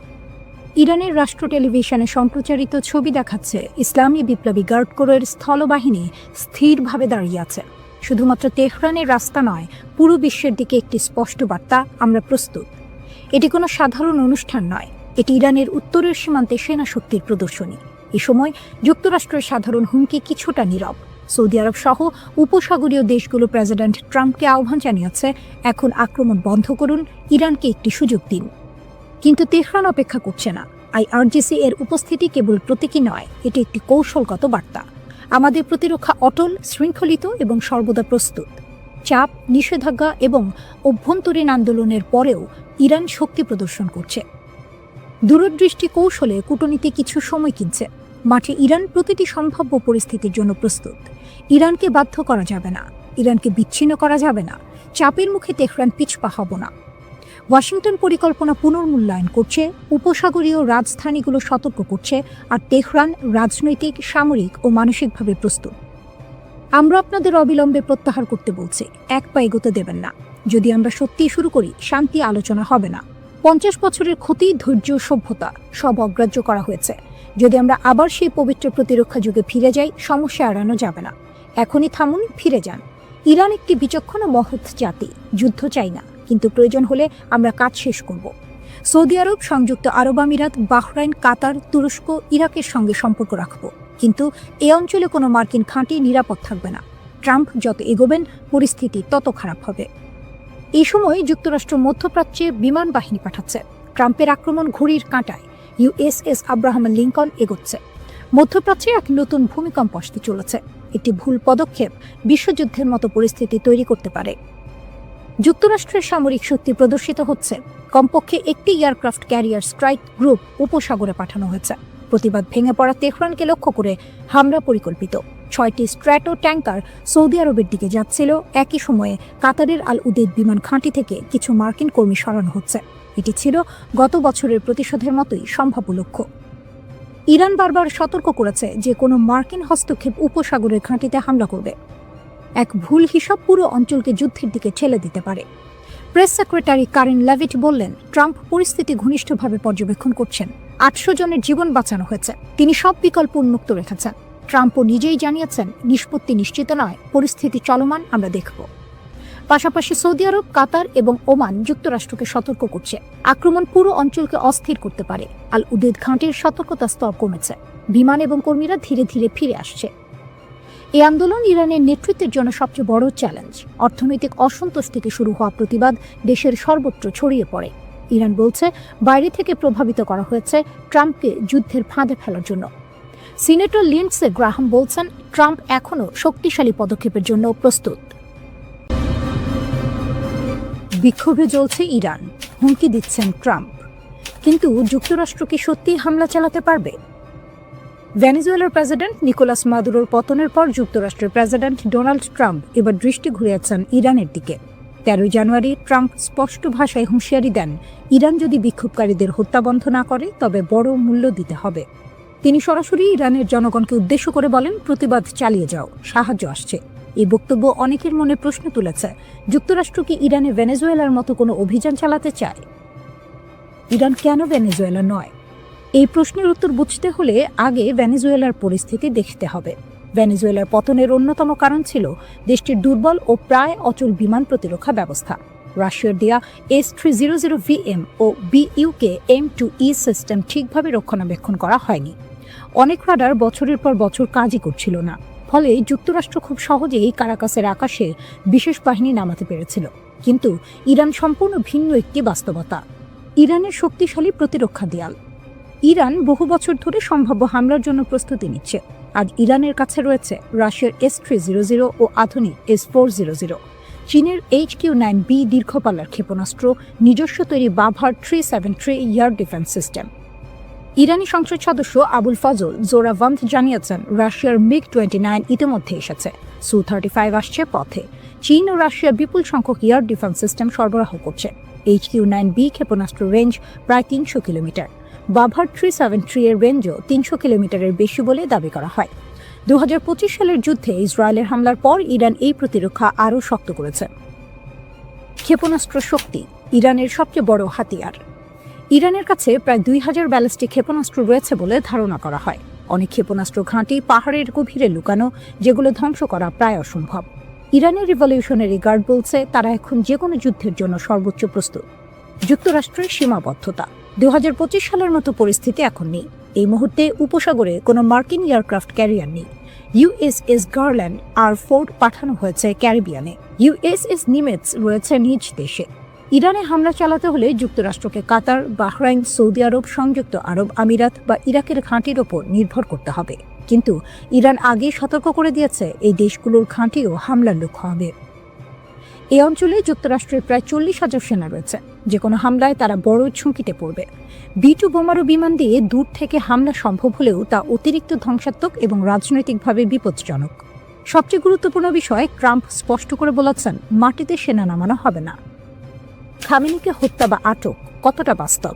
ইরানের রাষ্ট্র টেলিভিশনে সম্প্রচারিত ছবি দেখাচ্ছে ইসলামী বিপ্লবী গার্ড কোরের স্থলবাহিনী স্থিরভাবে দাঁড়িয়ে আছে। শুধুমাত্র তেহরানের রাস্তা নয়, পুরো বিশ্বের দিকে একটি স্পষ্ট বার্তা, আমরা প্রস্তুত। এটি কোনো সাধারণ অনুষ্ঠান নয়, এটি ইরানের উত্তরের সীমান্তে সেনা শক্তির প্রদর্শনী। এ সময় যুক্তরাষ্ট্রের সাধারণ হুমকি কিছুটা নীরব। সৌদি আরব সহ উপসাগরীয় দেশগুলো প্রেসিডেন্ট ট্রাম্পকে আহ্বান জানিয়েছে, এখন আক্রমণ বন্ধ করুন, ইরানকে একটি সুযোগ দিন। কিন্তু তেহরান অপেক্ষা করছে না। আইআরজিসি এর উপস্থিতি কেবল প্রতীকী নয়, এটি একটি কৌশলগত বার্তা। আমাদের প্রতিরক্ষা অটল, শৃঙ্খলিত এবং সর্বদা প্রস্তুত। চাপ, নিষেধাজ্ঞা এবং অভ্যন্তরীণ আন্দোলনের পরেও ইরান শক্তি প্রদর্শন করছে। দূরদৃষ্টি কৌশলে কূটনীতি কিছু সময় কিনছে। মাঠে ইরান প্রতিটি সম্ভাব্য পরিস্থিতির জন্য প্রস্তুত। ইরানকে বাধ্য করা যাবে না, ইরানকে বিচ্ছিন্ন করা যাবে না। চাপের মুখে তেহরান পিছপা হব না। ওয়াশিংটন পরিকল্পনা পুনর্মূল্যায়ন করছে, উপসাগরীয় রাজধানীগুলো সতর্ক করছে, আর তেহরান রাজনৈতিক, সামরিক ও মানসিকভাবে প্রস্তুত। আমরা আপনাদের অবিলম্বে প্রত্যাহার করতে বলছি, এক পা এগোতে দেবেন না। যদি আমরা সত্যিই শুরু করি, শান্তি আলোচনা হবে না। 50 বছরের ক্ষতি, ধৈর্য, সভ্যতা সব অগ্রাহ্য করা হয়েছে। যদি আমরা আবার সেই পবিত্র প্রতিরক্ষা যুগে ফিরে যাই, সমস্যা এড়ানো যাবে না। এখনই থামুন, ফিরে যান। ইরান একটি বিচক্ষণ মহৎ জাতি, যুদ্ধ চাই না, কিন্তু প্রয়োজন হলে আমরা কাজ শেষ করব। সৌদি আরব, সংযুক্ত আরব আমিরাত, বাহরাইন, কাতার, তুরস্ক, ইরাকের সঙ্গে সম্পর্ক রাখব, কিন্তু এই অঞ্চলে কোনো মার্কিন ঘাঁটি নিরাপদ থাকবে না। ট্রাম্প যত এগোবেন, পরিস্থিতি তত খারাপ হবে। এই সময় যুক্তরাষ্ট্র মধ্যপ্রাচ্যে বিমান বাহিনী পাঠাচ্ছে। ট্রাম্পের আক্রমণ ঘড়ির কাঁটায়। ইউএসএস আব্রাহাম লিঙ্কন এগোচ্ছে। মধ্যপ্রাচ্যে এক নতুন ভূমিকম্প আসতে চলেছে। একটি ভুল পদক্ষেপ বিশ্বযুদ্ধের মতো পরিস্থিতি তৈরি করতে পারে। যুক্তরাষ্ট্রের সামরিক শক্তি প্রদর্শিত হচ্ছে। কমপক্ষে একটি এয়ারক্রাফট ক্যারিয়ার স্ট্রাইক গ্রুপ উপসাগরে পাঠানো হয়েছে। প্রতিবাদ ভেঙে পড়া তেহরানকে লক্ষ্য করে হামলা পরিকল্পিত। 6টি স্ট্র্যাটো ট্যাঙ্কার সৌদি আরবের দিকে যাচ্ছিল। একই সময়ে কাতারের আল উদেদ বিমান ঘাঁটি থেকে কিছু মার্কিন কর্মী সরানো হচ্ছে। এটি ছিল গত বছরের প্রতিশোধের মতোই সম্ভাব্য লক্ষ্য। ইরান বারবার সতর্ক করেছে যে কোনো মার্কিন হস্তক্ষেপ উপসাগরের ঘাঁটিতে হামলা করবে। এক ভুল হিসাব পুরো অঞ্চলকে যুদ্ধের দিকে ঠেলে দিতে পারে। প্রেস সেক্রেটারি কারেন লেভিট বললেন, ট্রাম্প পরিস্থিতি ঘনিষ্ঠভাবে পর্যবেক্ষণ করছেন। 800 জনের জীবন বাঁচানো হয়েছে। তিনি সব বিকল্প উন্মুক্ত রেখেছেন। ট্রাম্পও নিজেই জানিয়েছেন, নিষ্পত্তি নিশ্চিত নয়, পরিস্থিতি চলমান, আমরা দেখব। পাশাপাশি সৌদি আরব, কাতার এবং ওমান যুক্তরাষ্ট্রকে সতর্ক করছে, আক্রমণ পুরো অঞ্চলকে অস্থির করতে পারে। আল উদেদ ঘাঁটির সতর্কতা স্তর কমেছে। বিমান এবং কর্মীরা ধীরে ধীরে ফিরে আসছে। এই আন্দোলন ইরানের নেতৃত্বের জন্য সবচেয়ে বড় চ্যালেঞ্জ। অর্থনৈতিক অসন্তোষ থেকে শুরু হওয়া প্রতিবাদ দেশের সর্বত্র ছড়িয়ে পড়ে। ইরান বলছে, বাইরে থেকে প্রভাবিত করা হয়েছে ট্রাম্পকে যুদ্ধের ফাঁদে ফেলার জন্য। সিনেটর লিন্ডসে গ্রাহাম বলছেন, ট্রাম্প এখনও শক্তিশালী পদক্ষেপের জন্য প্রস্তুত। বিক্ষোভে জ্বলছে ইরান, হুমকি দিচ্ছেন ট্রাম্প। কিন্তু যুক্তরাষ্ট্র কি সত্যিই হামলা চালাতে পারবে? ভেনেজুয়েলার প্রেসিডেন্ট নিকোলাস মাদুরোর পতনের পর যুক্তরাষ্ট্রের প্রেসিডেন্ট ডোনাল্ড ট্রাম্প এবার দৃষ্টি ঘুরিয়েছেন ইরানের দিকে। 13 জানুয়ারি ট্রাম্প স্পষ্ট ভাষায় হুঁশিয়ারি দেন, ইরান যদি বিক্ষোভকারীদের হত্যা বন্ধ না করে তবে বড় মূল্য দিতে হবে। তিনি সরাসরি ইরানের জনগণকে উদ্দেশ্য করে বলেন, প্রতিবাদ চালিয়ে যাও, সাহায্য আসছে। এই বক্তব্য অনেকের মনে প্রশ্ন তুলেছে, যুক্তরাষ্ট্র কি ইরানে ভেনেজুয়েলার মতো কোনো অভিযান চালাতে চায়? ইরান কেন ভেনেজুয়েলা নয়? এই প্রশ্নের উত্তর বুঝতে হলে আগে ভেনেজুয়েলার পরিস্থিতি দেখতে হবে। ভেনেজুয়েলার পতনের অন্যতম কারণ ছিল দেশটির দুর্বল ও প্রায় অচল বিমান প্রতিরক্ষা ব্যবস্থা। রাশিয়ার দেয়া S-300VM ও BUK M2E সিস্টেম ঠিকভাবে রক্ষণাবেক্ষণ করা হয়নি। অনেক রাডার বছরের পর বছর কাজই করছিল না। ফলে যুক্তরাষ্ট্র খুব সহজেই কারাকাসের আকাশে বিশেষ বাহিনী নামাতে পেরেছিল। কিন্তু ইরান সম্পূর্ণ ভিন্ন একটি বাস্তবতা। ইরানের শক্তিশালী প্রতিরক্ষা দেয়াল। ইরান বহু বছর ধরে সম্ভাব্য হামলার জন্য প্রস্তুতি নিচ্ছে। আজ ইরানের কাছে রয়েছে রাশিয়ার S-300 ও আধুনিক S-400, চীনের HQ-9B দীর্ঘপাল্লার ক্ষেপণাস্ত্র, নিজস্ব তৈরি বাভার 373 এয়ার ডিফেন্স সিস্টেম। ইরানি সংসদ সদস্য আবুল ফজল জোরাভান্দ জানিয়েছেন, রাশিয়ার MiG-29 ইতিমধ্যে এসেছে, Su-35 আসছে পথে। চীন ও রাশিয়া বিপুল সংখ্যক এয়ার ডিফেন্স সিস্টেম সরবরাহ করছে। HQ-9B ক্ষেপণাস্ত্র রেঞ্জ প্রায় 300 কিলোমিটার। বাভার 373 এর রেঞ্জও 300 কিলোমিটারের বেশি বলে দাবি করা হয়। 2025 সালের যুদ্ধে ইসরায়েলের হামলার পর ইরান এই প্রতিরক্ষা আরও শক্ত করেছে। ক্ষেপণাস্ত্র শক্তি ইরানের সবচেয়ে বড় হাতিয়ার। ইরানের কাছে প্রায় 2000 ব্যালিস্টিক ক্ষেপণাস্ত্র রয়েছে বলে ধারণা করা হয়। অনেক ক্ষেপণাস্ত্র ঘাঁটি পাহাড়ের গভীরে লুকানো, যেগুলো ধ্বংস করা প্রায় অসম্ভব। ইরানের রিভলিউশনারি গার্ড বলছে, তারা এখন যে কোনো যুদ্ধের জন্য সর্বোচ্চ প্রস্তুত। যুক্তরাষ্ট্রের সীমাবদ্ধতা। 2025 সালের মতো পরিস্থিতি এখন নেই। এই মুহূর্তে উপসাগরে কোনো মার্কিন এয়ারক্রাফট ক্যারিয়ার নেই। USS গার্ল্যান্ড R-4 পাঠানো হয়েছে ক্যারিবিয়ানে। USS নিমেটস রয়েছে নিজ দেশে। ইরানে হামলা চালাতে হলে যুক্তরাষ্ট্রকে কাতার, বাহরাইন, সৌদি আরব, সংযুক্ত আরব আমিরাত বা ইরাকের ঘাঁটির ওপর নির্ভর করতে হবে। কিন্তু ইরান আগেই সতর্ক করে দিয়েছে, এই দেশগুলোর ঘাঁটিও হামলার লক্ষ্য হবে। এই অঞ্চলে যুক্তরাষ্ট্রের প্রায় 40,000 সেনা রয়েছে। যে কোনো হামলায় তারা বড় ঝুঁকিতে পড়বে। B-2 বোমারু বিমান দিয়ে দূর থেকে হামলা সম্ভব হলেও তা অতিরিক্ত ধ্বংসাত্মক এবং রাজনৈতিকভাবে বিপজ্জনক। সবচেয়ে গুরুত্বপূর্ণ বিষয়, ট্রাম্প স্পষ্ট করে বলেছেন, মাটিতে সেনা নামানো হবে না। খামেনিকে হত্যা বা আটক কতটা বাস্তব?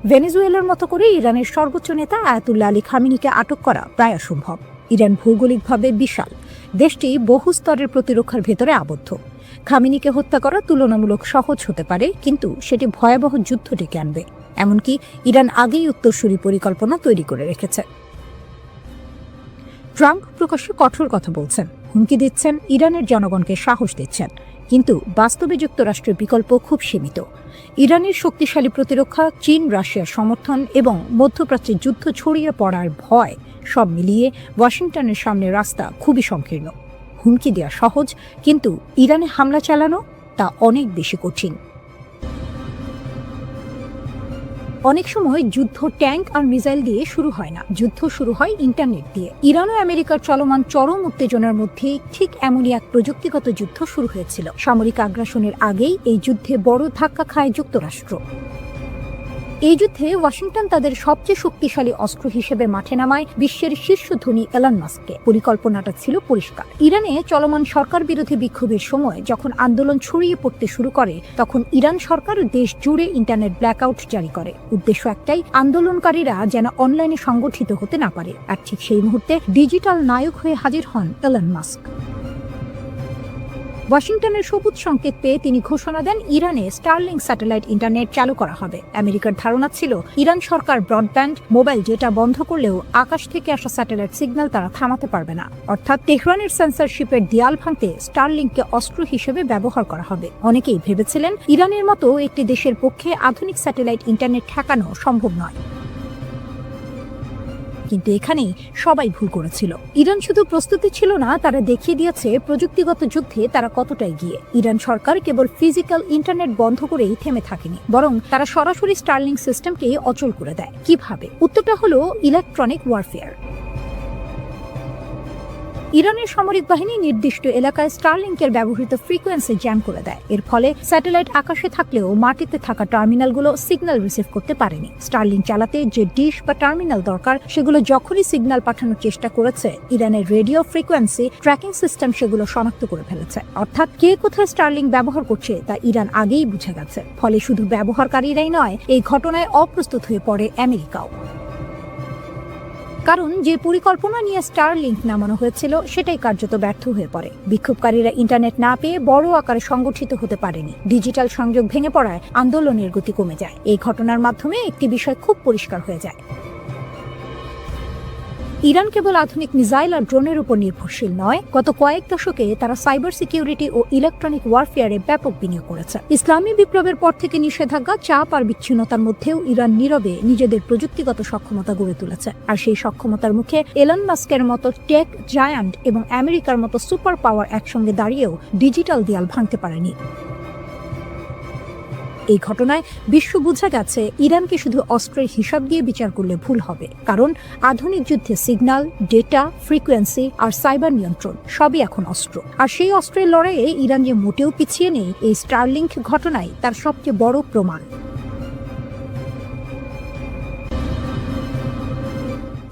ভেনেজুয়েলার মতো করে ইরানের সর্বোচ্চ নেতা আয়াতুল্লাহ আলী খামেনিকে আটক করা প্রায় অসম্ভব। ইরান ভৌগোলিকভাবে বিশাল। দেশটি বহু স্তরের প্রতিরক্ষার ভেতরে আবদ্ধ। খামেনিকে হত্যা করা তুলনামূলক সহজ হতে পারে, কিন্তু সেটি ভয়াবহ যুদ্ধ ডেকে আনবে। এমনকি ইরান আগেই উত্তরসূরি পরিকল্পনা তৈরি করে রেখেছে। ট্রাম্প প্রকাশ্যে কঠোর কথা বলছেন, হুমকি দিচ্ছেন, ইরানের জনগণকে সাহস দিচ্ছেন। কিন্তু বাস্তবে যুক্তরাষ্ট্রের বিকল্প খুব সীমিত। ইরানের শক্তিশালী প্রতিরক্ষা, চীন রাশিয়ার সমর্থন এবং মধ্যপ্রাচ্যে যুদ্ধ ছড়িয়ে পড়ার ভয়, সব মিলিয়ে ওয়াশিংটনের সামনে রাস্তা খুবই সংকীর্ণ। হুমকি দেওয়া সহজ, কিন্তু ইরানে হামলা চালানো তা অনেক বেশি কঠিন। অনেক সময় যুদ্ধ ট্যাঙ্ক আর মিসাইল দিয়ে শুরু হয় না, যুদ্ধ শুরু হয় ইন্টারনেট দিয়ে। ইরান ও আমেরিকার চলমান চরম উত্তেজনার মধ্যে ঠিক এমনই এক প্রযুক্তিগত যুদ্ধ শুরু হয়েছিল। সামরিক আগ্রাসনের আগেই এই যুদ্ধে বড় ধাক্কা খায় যুক্তরাষ্ট্র। এই যুদ্ধে ওয়াশিংটন তাদের সবচেয়ে শক্তিশালী অস্ত্র হিসেবে মাঠে নামায় বিশ্বের শীর্ষ ধনী এলন মাস্ককে। পরিকল্পনাটা ছিল পরিষ্কার। ইরানে চলমান সরকার বিরোধী বিক্ষোভের সময় যখন আন্দোলন ছড়িয়ে পড়তে শুরু করে, তখন ইরান সরকার দেশ জুড়ে ইন্টারনেট ব্ল্যাকআউট জারি করে। উদ্দেশ্য একটাই, আন্দোলনকারীরা যেন অনলাইনে সংগঠিত হতে না পারে। আর ঠিক সেই মুহূর্তে ডিজিটাল নায়ক হয়ে হাজির হন এলন মাস্ক। ওয়াশিংটনের সবুজ সংকেত পেয়ে তিনি ঘোষণা দেন ইরানে স্টারলিংক স্যাটেলাইট ইন্টারনেট চালু করা হবে। আমেরিকার ধারণা ছিল ইরান সরকার ব্রডব্যান্ড, মোবাইল ডেটা বন্ধ করলেও আকাশ থেকে আসা স্যাটেলাইট সিগন্যাল তারা থামাতে পারবে না। অর্থাৎ তেহরানের সেন্সরশিপের দেয়াল ভাঙতে স্টারলিংককে অস্ত্র হিসেবে ব্যবহার করা হবে। অনেকেই ভেবেছিলেন ইরানের মতো একটি দেশের পক্ষে আধুনিক স্যাটেলাইট ইন্টারনেট ঠেকানো সম্ভব নয়। কিন্তু এখানেই সবাই ভুল করেছিল। ইরান শুধু প্রস্তুতি ছিল না, তারা দেখিয়ে দিয়েছে প্রযুক্তিগত যুদ্ধে তারা কতটা এগিয়ে। ইরান সরকার কেবল ফিজিক্যাল ইন্টারনেট বন্ধ করেই থেমে থাকেনি, বরং তারা সরাসরি স্টারলিংক সিস্টেমকে অচল করে দেয়। কিভাবে? উত্তরটা হলো ইলেকট্রনিক ওয়ারফেয়ার। ইরানের সামরিক বাহিনী নির্দিষ্ট এলাকায় স্টারলিংকের ব্যবহৃত ফ্রিকোয়েন্সি জ্যাম করে দেয়। এর ফলে স্যাটেলাইট আকাশে থাকলেও মাটিতে থাকা টার্মিনালগুলো সিগন্যাল রিসিভ করতে পারেনি। স্টারলিংক চালাতে যে ডিশ বা টার্মিনাল দরকার, সেগুলো যখনই সিগন্যাল পাঠানোর চেষ্টা করেছে, ইরানের রেডিও ফ্রিকোয়েন্সি ট্র্যাকিং সিস্টেম সেগুলো শনাক্ত করে ফেলেছে। অর্থাৎ কে কোথায় স্টারলিংক ব্যবহার করছে তা ইরান আগেই বুঝে গেছে। ফলে শুধু ব্যবহারকারীরাই নয়, এই ঘটনায় অপ্রস্তুত হয়ে পড়ে আমেরিকাও। কারণ যে পরিকল্পনা নিয়ে স্টারলিংক নামানো হয়েছিল সেটাই কার্যত ব্যর্থ হয়ে পড়ে। বিক্ষোভকারীরা ইন্টারনেট না পেয়ে বড় আকারে সংগঠিত হতে পারেনি। ডিজিটাল সংযোগ ভেঙে পড়ায় আন্দোলনের গতি কমে যায়। এই ঘটনার মাধ্যমে একটি বিষয় খুব পরিষ্কার হয়ে যায়, ইরান কেবল আধুনিক মিসাইল আর ড্রোনের উপর নির্ভরশীল নয়, গত কয়েক দশকে তারা সাইবার সিকিউরিটি ও ইলেকট্রনিক ওয়ারফেয়ারে ব্যাপক বিনিয়োগ করেছে। ইসলামী বিপ্লবের পর থেকে নিষেধাজ্ঞা, চাপ আর বিচ্ছিন্নতার মধ্যেও ইরান নীরবে নিজেদের প্রযুক্তিগত সক্ষমতা গড়ে তুলেছে। আর সেই সক্ষমতার মুখে এলন মাস্কের মতো টেক জায়ান্ট এবং আমেরিকার মতো সুপার পাওয়ার একসঙ্গে দাঁড়িয়েও ডিজিটাল দেয়াল ভাঙতে পারেনি। এই ঘটনায় বিশ্ব বুঝে গেছে ইরানকে শুধু অস্ত্রের হিসাব দিয়ে বিচার করলে ভুল হবে। কারণ আধুনিক যুদ্ধে সিগন্যাল, ডেটা, ফ্রিকোয়েন্সি আর সাইবার নিয়ন্ত্রণ সবই এখন অস্ত্র। আর সেই অস্ত্রের লড়াইয়ে ইরান যে মোটেও পিছিয়ে নেই, এই স্টারলিংক ঘটনাই তার সবচেয়ে বড় প্রমাণ।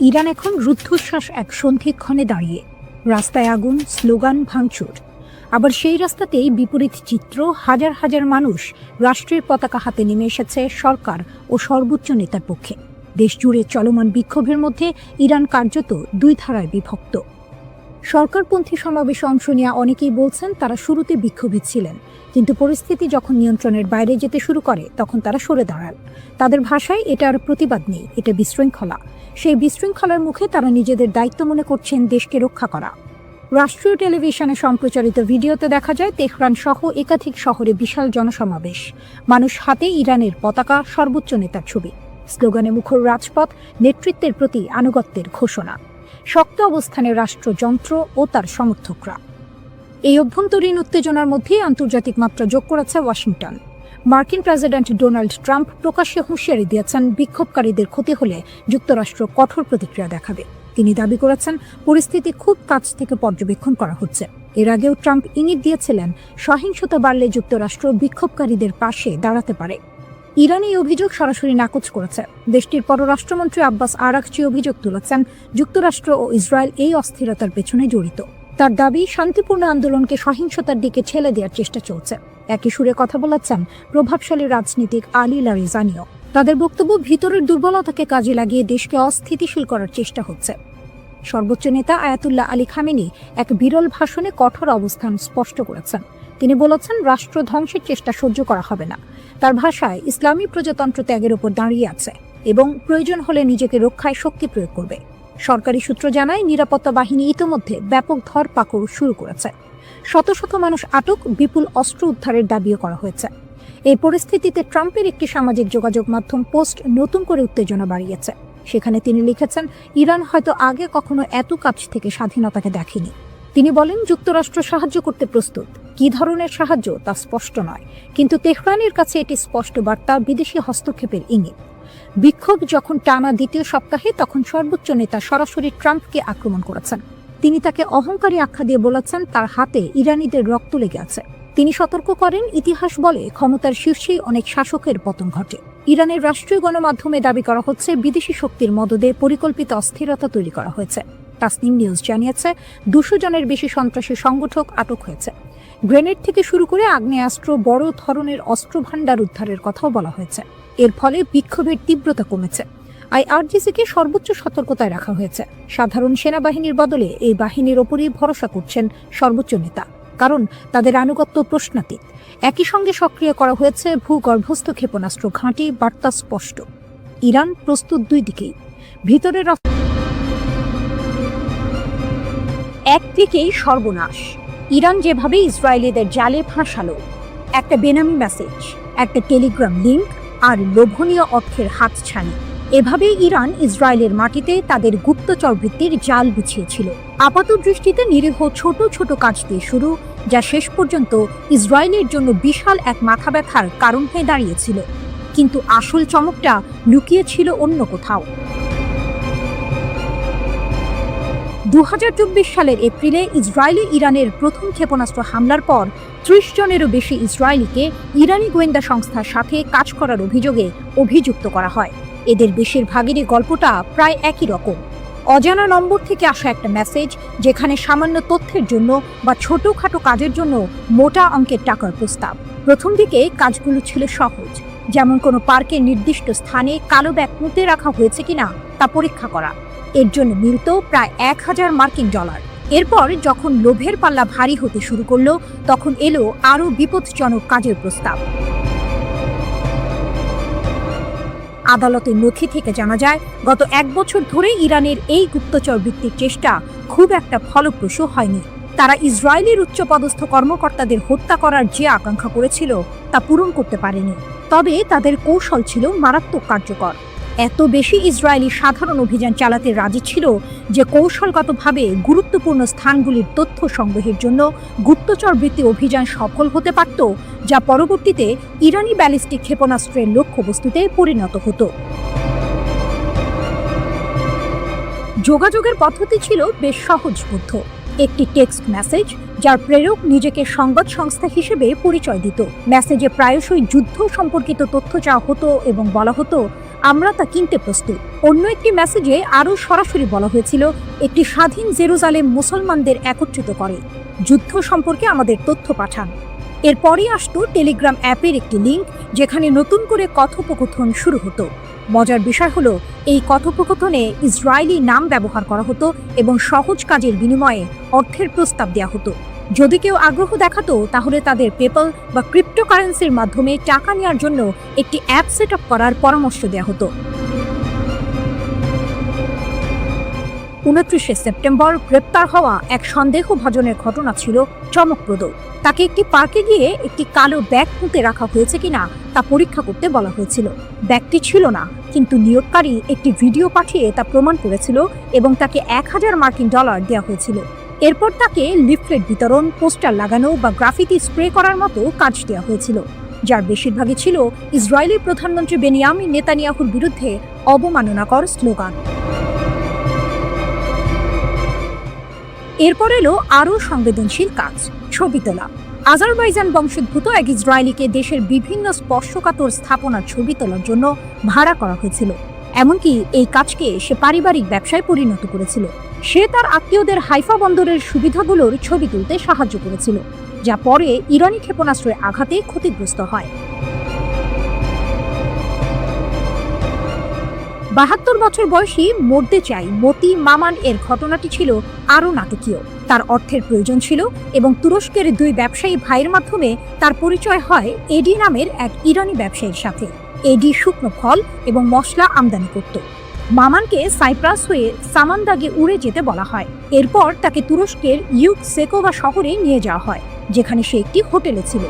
ইরান এখন রুদ্ধশ্বাস এক সন্ধিক্ষণে দাঁড়িয়ে। রাস্তায় আগুন, স্লোগান, ভাঙচুর। আবার সেই রাস্তাতেই বিপরীত চিত্র, হাজার হাজার মানুষ রাষ্ট্রের পতাকা হাতে নেমে এসেছে সরকার ও সর্বোচ্চ নেতার পক্ষে। দেশ জুড়ে চলমান বিক্ষোভের মধ্যে ইরান কার্যত দুই ধারায় বিভক্ত। সরকারপন্থী সমাবেশে অংশ নেওয়া অনেকেই বলছেন তারা শুরুতে বিক্ষোভী ছিলেন, কিন্তু পরিস্থিতি যখন নিয়ন্ত্রণের বাইরে যেতে শুরু করে তখন তারা সরে দাঁড়ান। তাদের ভাষায় এটা আর প্রতিবাদ নেই, এটা বিশৃঙ্খলা। সেই বিশৃঙ্খলার মুখে তারা নিজেদের দায়িত্ব মনে করছেন দেশকে রক্ষা করা। রাষ্ট্রীয় টেলিভিশনে সম্প্রচারিত ভিডিওতে দেখা যায় তেহরান সহ একাধিক শহরে বিশাল জনসমাবেশ, মানুষ হাতে ইরানের পতাকা, সর্বোচ্চ নেতার ছবি, স্লোগানে মুখর রাজপথ, নেতৃত্বের প্রতি আনুগত্যের ঘোষণা, শক্ত অবস্থানে রাষ্ট্রযন্ত্র ও তার সমর্থকরা। এই অভ্যন্তরীণ উত্তেজনার মধ্যে আন্তর্জাতিক মাত্রা যোগ করেছে ওয়াশিংটন। মার্কিন প্রেসিডেন্ট ডোনাল্ড ট্রাম্প প্রকাশ্যে হুঁশিয়ারি দিয়েছেন বিক্ষোভকারীদের ক্ষতি হলে যুক্তরাষ্ট্র কঠোর প্রতিক্রিয়া দেখাবে। তিনি দাবি করেছেন পরিস্থিতি খুব কাছ থেকে পর্যবেক্ষণ করা হচ্ছে। এর আগেও ট্রাম্প ইঙ্গিত দিয়েছিলেন সহিংসতা বাড়লে যুক্তরাষ্ট্র বিক্ষোভকারীদের পাশে দাঁড়াতে পারে। ইরান এই অভিযোগ সরাসরি নাকচ করেছে। দেশটির পররাষ্ট্রমন্ত্রী আব্বাস আরাকচি অভিযোগ তুলেছেন যুক্তরাষ্ট্র ও ইসরায়েল এই অস্থিরতার পেছনে জড়িত। তার দাবি শান্তিপূর্ণ আন্দোলনকে সহিংসতার দিকে ঠেলে দেওয়ার চেষ্টা চলছে। একই সুরে কথা বলেছেন প্রভাবশালী রাজনীতিক আলী লারিজানিও। তাদের বক্তব্য, ভিতরের দুর্বলতাকে কাজে লাগিয়ে দেশকে অস্থিতিশীল করার চেষ্টা হচ্ছে। সর্বোচ্চ নেতা আয়াতুল্লাহ আলী খামেনি এক বিরল ভাষণে কঠোর অবস্থান স্পষ্ট করেছেন। তিনি বলেছেন রাষ্ট্র ধ্বংসের চেষ্টা সহ্য করা হবে না। তার ভাষায় ইসলামী প্রজাতন্ত্র ত্যাগের উপর দাঁড়িয়ে আছে এবং প্রয়োজন হলে নিজেকে রক্ষায় শক্তি প্রয়োগ করবে। সরকারি সূত্র জানায় নিরাপত্তা বাহিনী ইতোমধ্যে ব্যাপক ধরপাকড় শুরু করেছে। শত শত মানুষ আটক, বিপুল অস্ত্র উদ্ধারের দাবিও করা হয়েছে। এই পরিস্থিতিতে ট্রাম্পের একটি সামাজিক যোগাযোগ মাধ্যম পোস্ট নতুন করে উত্তেজনা বাড়িয়েছে। সেখানে তিনি লিখেছেন, ইরান হয়তো আগে কখনো এত কাছ থেকে স্বাধীনতাকে দেখেনি। তিনি বলেন যুক্তরাষ্ট্র সাহায্য করতে প্রস্তুত। কী ধরনের সাহায্য তা স্পষ্ট নয়, কিন্তু তেহরানের কাছে এটি স্পষ্ট বার্তা, বিদেশি হস্তক্ষেপের ইঙ্গিত। বিক্ষোভ যখন টানা দ্বিতীয় সপ্তাহে, তখন সর্বোচ্চ নেতা সরাসরি ট্রাম্পকে আক্রমণ করেছেন। তিনি তাকে অহংকারী আখ্যা দিয়ে বলেছেন তার হাতে ইরানিদের রক্ত লেগে আছে। তিনি সতর্ক করেন, ইতিহাস বলে ক্ষমতার শীর্ষেই অনেক শাসকের পতন ঘটে। ইরানের রাষ্ট্রীয় গণমাধ্যমে দাবি করা হচ্ছে বিদেশি শক্তির মদদে পরিকল্পিত অস্থিরতা তৈরি করা হয়েছে। তাসনিম নিউজ জানিয়েছে 200 জনের বেশি সন্ত্রাসী সংগঠক আটক হয়েছে। গ্রেনেড থেকে শুরু করে আগ্নেয়াস্ত্র, বড় ধরনের অস্ত্রভাণ্ডার উদ্ধারের কথাও বলা হয়েছে। এর ফলে বিক্ষোভের তীব্রতা কমেছে। IRGC-কে সর্বোচ্চ সতর্কতায় রাখা হয়েছে। সাধারণ সেনাবাহিনীর বদলে এই বাহিনীর ওপরই ভরসা করছেন সর্বোচ্চ নেতা, কারণ তাদের আনুগত্য প্রশ্নাতীত। একই সঙ্গে সক্রিয় করা হয়েছে ভূগর্ভস্থ ক্ষেপণাস্ত্র ঘাঁটি। বার্তা স্পষ্ট, ইরান প্রস্তুত দুই দিকেই। ভিতরের একদিকেই সর্বনাশ। ইরান যেভাবে ইসরায়েলিদের জালে ফাঁসালো, একটা বেনামি মেসেজ, একটা টেলিগ্রাম লিঙ্ক আর লোভনীয় অর্থের হাতছানি, এভাবেই ইরান ইসরায়েলের মাটিতে তাদের গুপ্তচর বৃত্তির জাল বিছিয়েছিল। আপাত দৃষ্টিতে নিরীহ ছোট ছোট কাজ দিয়ে শুরু, যা শেষ পর্যন্ত ইসরায়েলের জন্য বিশাল এক মাথা ব্যথার কারণ হয়ে দাঁড়িয়েছিল। কিন্তু আসল চমকটা লুকিয়ে ছিল অন্য কোথাও। 2024 সালের এপ্রিলে ইসরায়েলে ইরানের প্রথম ক্ষেপণাস্ত্র হামলার পর 30 জনেরও বেশি ইসরায়েলিকে ইরানি গোয়েন্দা সংস্থার সাথে কাজ করার অভিযোগে অভিযুক্ত করা হয়। এদের বেশিরভাগেরই গল্পটা প্রায় একই রকম। অজানা নম্বর থেকে আসা একটা মেসেজ, যেখানে সামান্য তথ্যের জন্য বা ছোটখাটো কাজের জন্য মোটা অঙ্কের টাকার প্রস্তাব। প্রথম দিকে কাজগুলো ছিল সহজ, যেমন কোনো পার্কের নির্দিষ্ট স্থানে কালো ব্যাগ পুঁতে রাখা হয়েছে কিনা তা পরীক্ষা করা। এর জন্য মিলত প্রায় $1000 মার্কিন। এরপর যখন লোভের পাল্লা ভারী হতে শুরু করলো, তখন এলো আরও বিপজ্জনক কাজের প্রস্তাব। আদালতের নথি থেকে জানা যায়, গত 1 বছর ধরে ইরানের এই গুপ্তচর বৃত্তির চেষ্টা খুব একটা ফলপ্রসূ হয়নি। তারা ইসরায়েলের উচ্চপদস্থ কর্মকর্তাদের হত্যা করার যে আকাঙ্ক্ষা করেছিল তা পূরণ করতে পারেনি। তবে তাদের কৌশল ছিল মারাত্মক কার্যকর। এত বেশি ইসরায়েলি সাধারণ অভিযান চালাতে রাজি ছিল যে কৌশলগতভাবে গুরুত্বপূর্ণ স্থানগুলির তথ্য সংগ্রহের জন্য গুপ্তচর বৃত্তি অভিযান সফল হতে পারত, যা পরবর্তীতে ইরানি ব্যালিস্টিক ক্ষেপণাস্ত্রের লক্ষ্যবস্তুতে পরিণত হতো। যোগাযোগের পদ্ধতি ছিল বেশ সহজবোধ্য। একটি টেক্সট মেসেজ, যার প্রেরক নিজেকে সংবাদ সংস্থা হিসেবে পরিচয় দিত। মেসেজে প্রায়শই যুদ্ধ সম্পর্কিত তথ্য চাওয়া হতো এবং বলা হতো, আমরা তা কিনতে প্রস্তুত। অন্য একটি মেসেজে আরও সরাসরি বলা হয়েছিল, একটি স্বাধীন জেরুজালেম মুসলমানদের একত্রিত করে, যুদ্ধ সম্পর্কে আমাদের তথ্য পাঠান। এরপরই আসতো টেলিগ্রাম অ্যাপের একটি লিঙ্ক, যেখানে নতুন করে কথোপকথন শুরু হতো। মজার বিষয় হলো, এই কথোপকথনে ইসরায়েলি নাম ব্যবহার করা হতো এবং সহজ কাজের বিনিময়ে অর্থের প্রস্তাব দেওয়া হতো। যদি কেউ আগ্রহ দেখাতো, তাহলে তাদের পেপ্যাল বা ক্রিপ্টোকারেন্সির মাধ্যমে টাকা নেওয়ার জন্য একটি অ্যাপ সেট আপ করার পরামর্শ দেওয়া হতো। 29 সেপ্টেম্বর গ্রেপ্তার হওয়া এক সন্দেহভাজনের ঘটনা ছিল চমকপ্রদ। তাকে একটি পার্কে গিয়ে একটি কালো ব্যাগ পুঁতে রাখা হয়েছে কিনা তা পরীক্ষা করতে বলা হয়েছিল। ব্যাগটি ছিল না, কিন্তু নিয়োগকারী একটি ভিডিও পাঠিয়ে তা প্রমাণ করেছিল এবং তাকে $1000 মার্কিন দেওয়া হয়েছিল। এরপর তাকে লিফলেট বিতরণ, পোস্টার লাগানো বা গ্রাফিতি স্প্রে করার মতো কাজ দেওয়া হয়েছিল, যার বেশিরভাগই ছিল ইসরায়েলি প্রধানমন্ত্রী বেনিয়ামিন নেতানিয়াহুর বিরুদ্ধে অবমাননাকর স্লোগান। এরপর এলো আরও সংবেদনশীল কাজ, ছবি তোলা। আজারবাইজান বংশোদ্ভূত এক ইসরায়েলিকে দেশের বিভিন্ন স্পর্শকাতর স্থাপনার ছবি তোলার জন্য ভাড়া করা হয়েছিল। এমনকি এই কাজকে সে পারিবারিক ব্যবসায় পরিণত করেছিল। সে তার আত্মীয়দের হাইফা বন্দরের সুবিধাগুলোর ছবি তুলতে সাহায্য করেছিল, যা পরে ইরানি ক্ষেপণাস্ত্রের আঘাতে ক্ষতিগ্রস্ত হয়। 72 বছর বয়সী মরতে চাই মতি মামান এর ঘটনাটি ছিল আরও নাটকীয়। তার অর্থের প্রয়োজন ছিল এবং তুরস্কের 2 ব্যবসায়ী ভাইয়ের মাধ্যমে তার পরিচয় হয় এডি নামের এক ইরানি ব্যবসায়ীর সাথে। এডি শুকনো ফল এবং মশলা আমদানি করত। মামানকে সাইপ্রাস হয়ে সামান্দাগে উড়ে যেতে বলা হয়। এরপর তাকে তুরস্কের ইউকসেকোভা শহরে নিয়ে যাওয়া হয়, যেখানে সে একটি হোটেলে ছিল।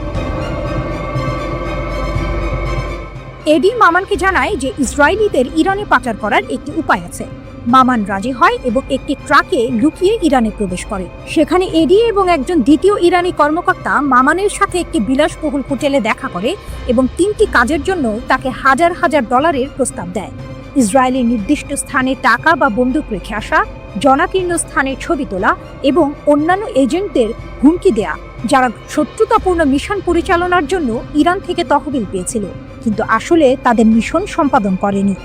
এডি মামানকে জানায় যে ইসরায়েলিদের ইরানে পাচার করার একটি উপায় আছে। মামান রাজি হয় এবং একটি ট্রাকে লুকিয়ে ইরানে প্রবেশ করে। সেখানে এডি এবং একজন দ্বিতীয় ইরানি কর্মকর্তা মামানের সাথে একটি বিলাসবহুল হোটেলে দেখা করে এবং 3টি কাজের জন্য তাকে $1000 প্রস্তাব দেয়। ইসরায়েলের নির্দিষ্ট স্থানে টাকা বা বন্দুক রেখে আসা, জনাকীর্ণ স্থানের ছবি তোলা এবং অন্যান্য এজেন্টদের হুমকি দেয়া, যারা শত্রুতাপূর্ণ মিশন পরিচালনার জন্য ইরান থেকে তহবিল পেয়েছিল কিন্তু আসলে তাদের মিশন সম্পাদন করেনি।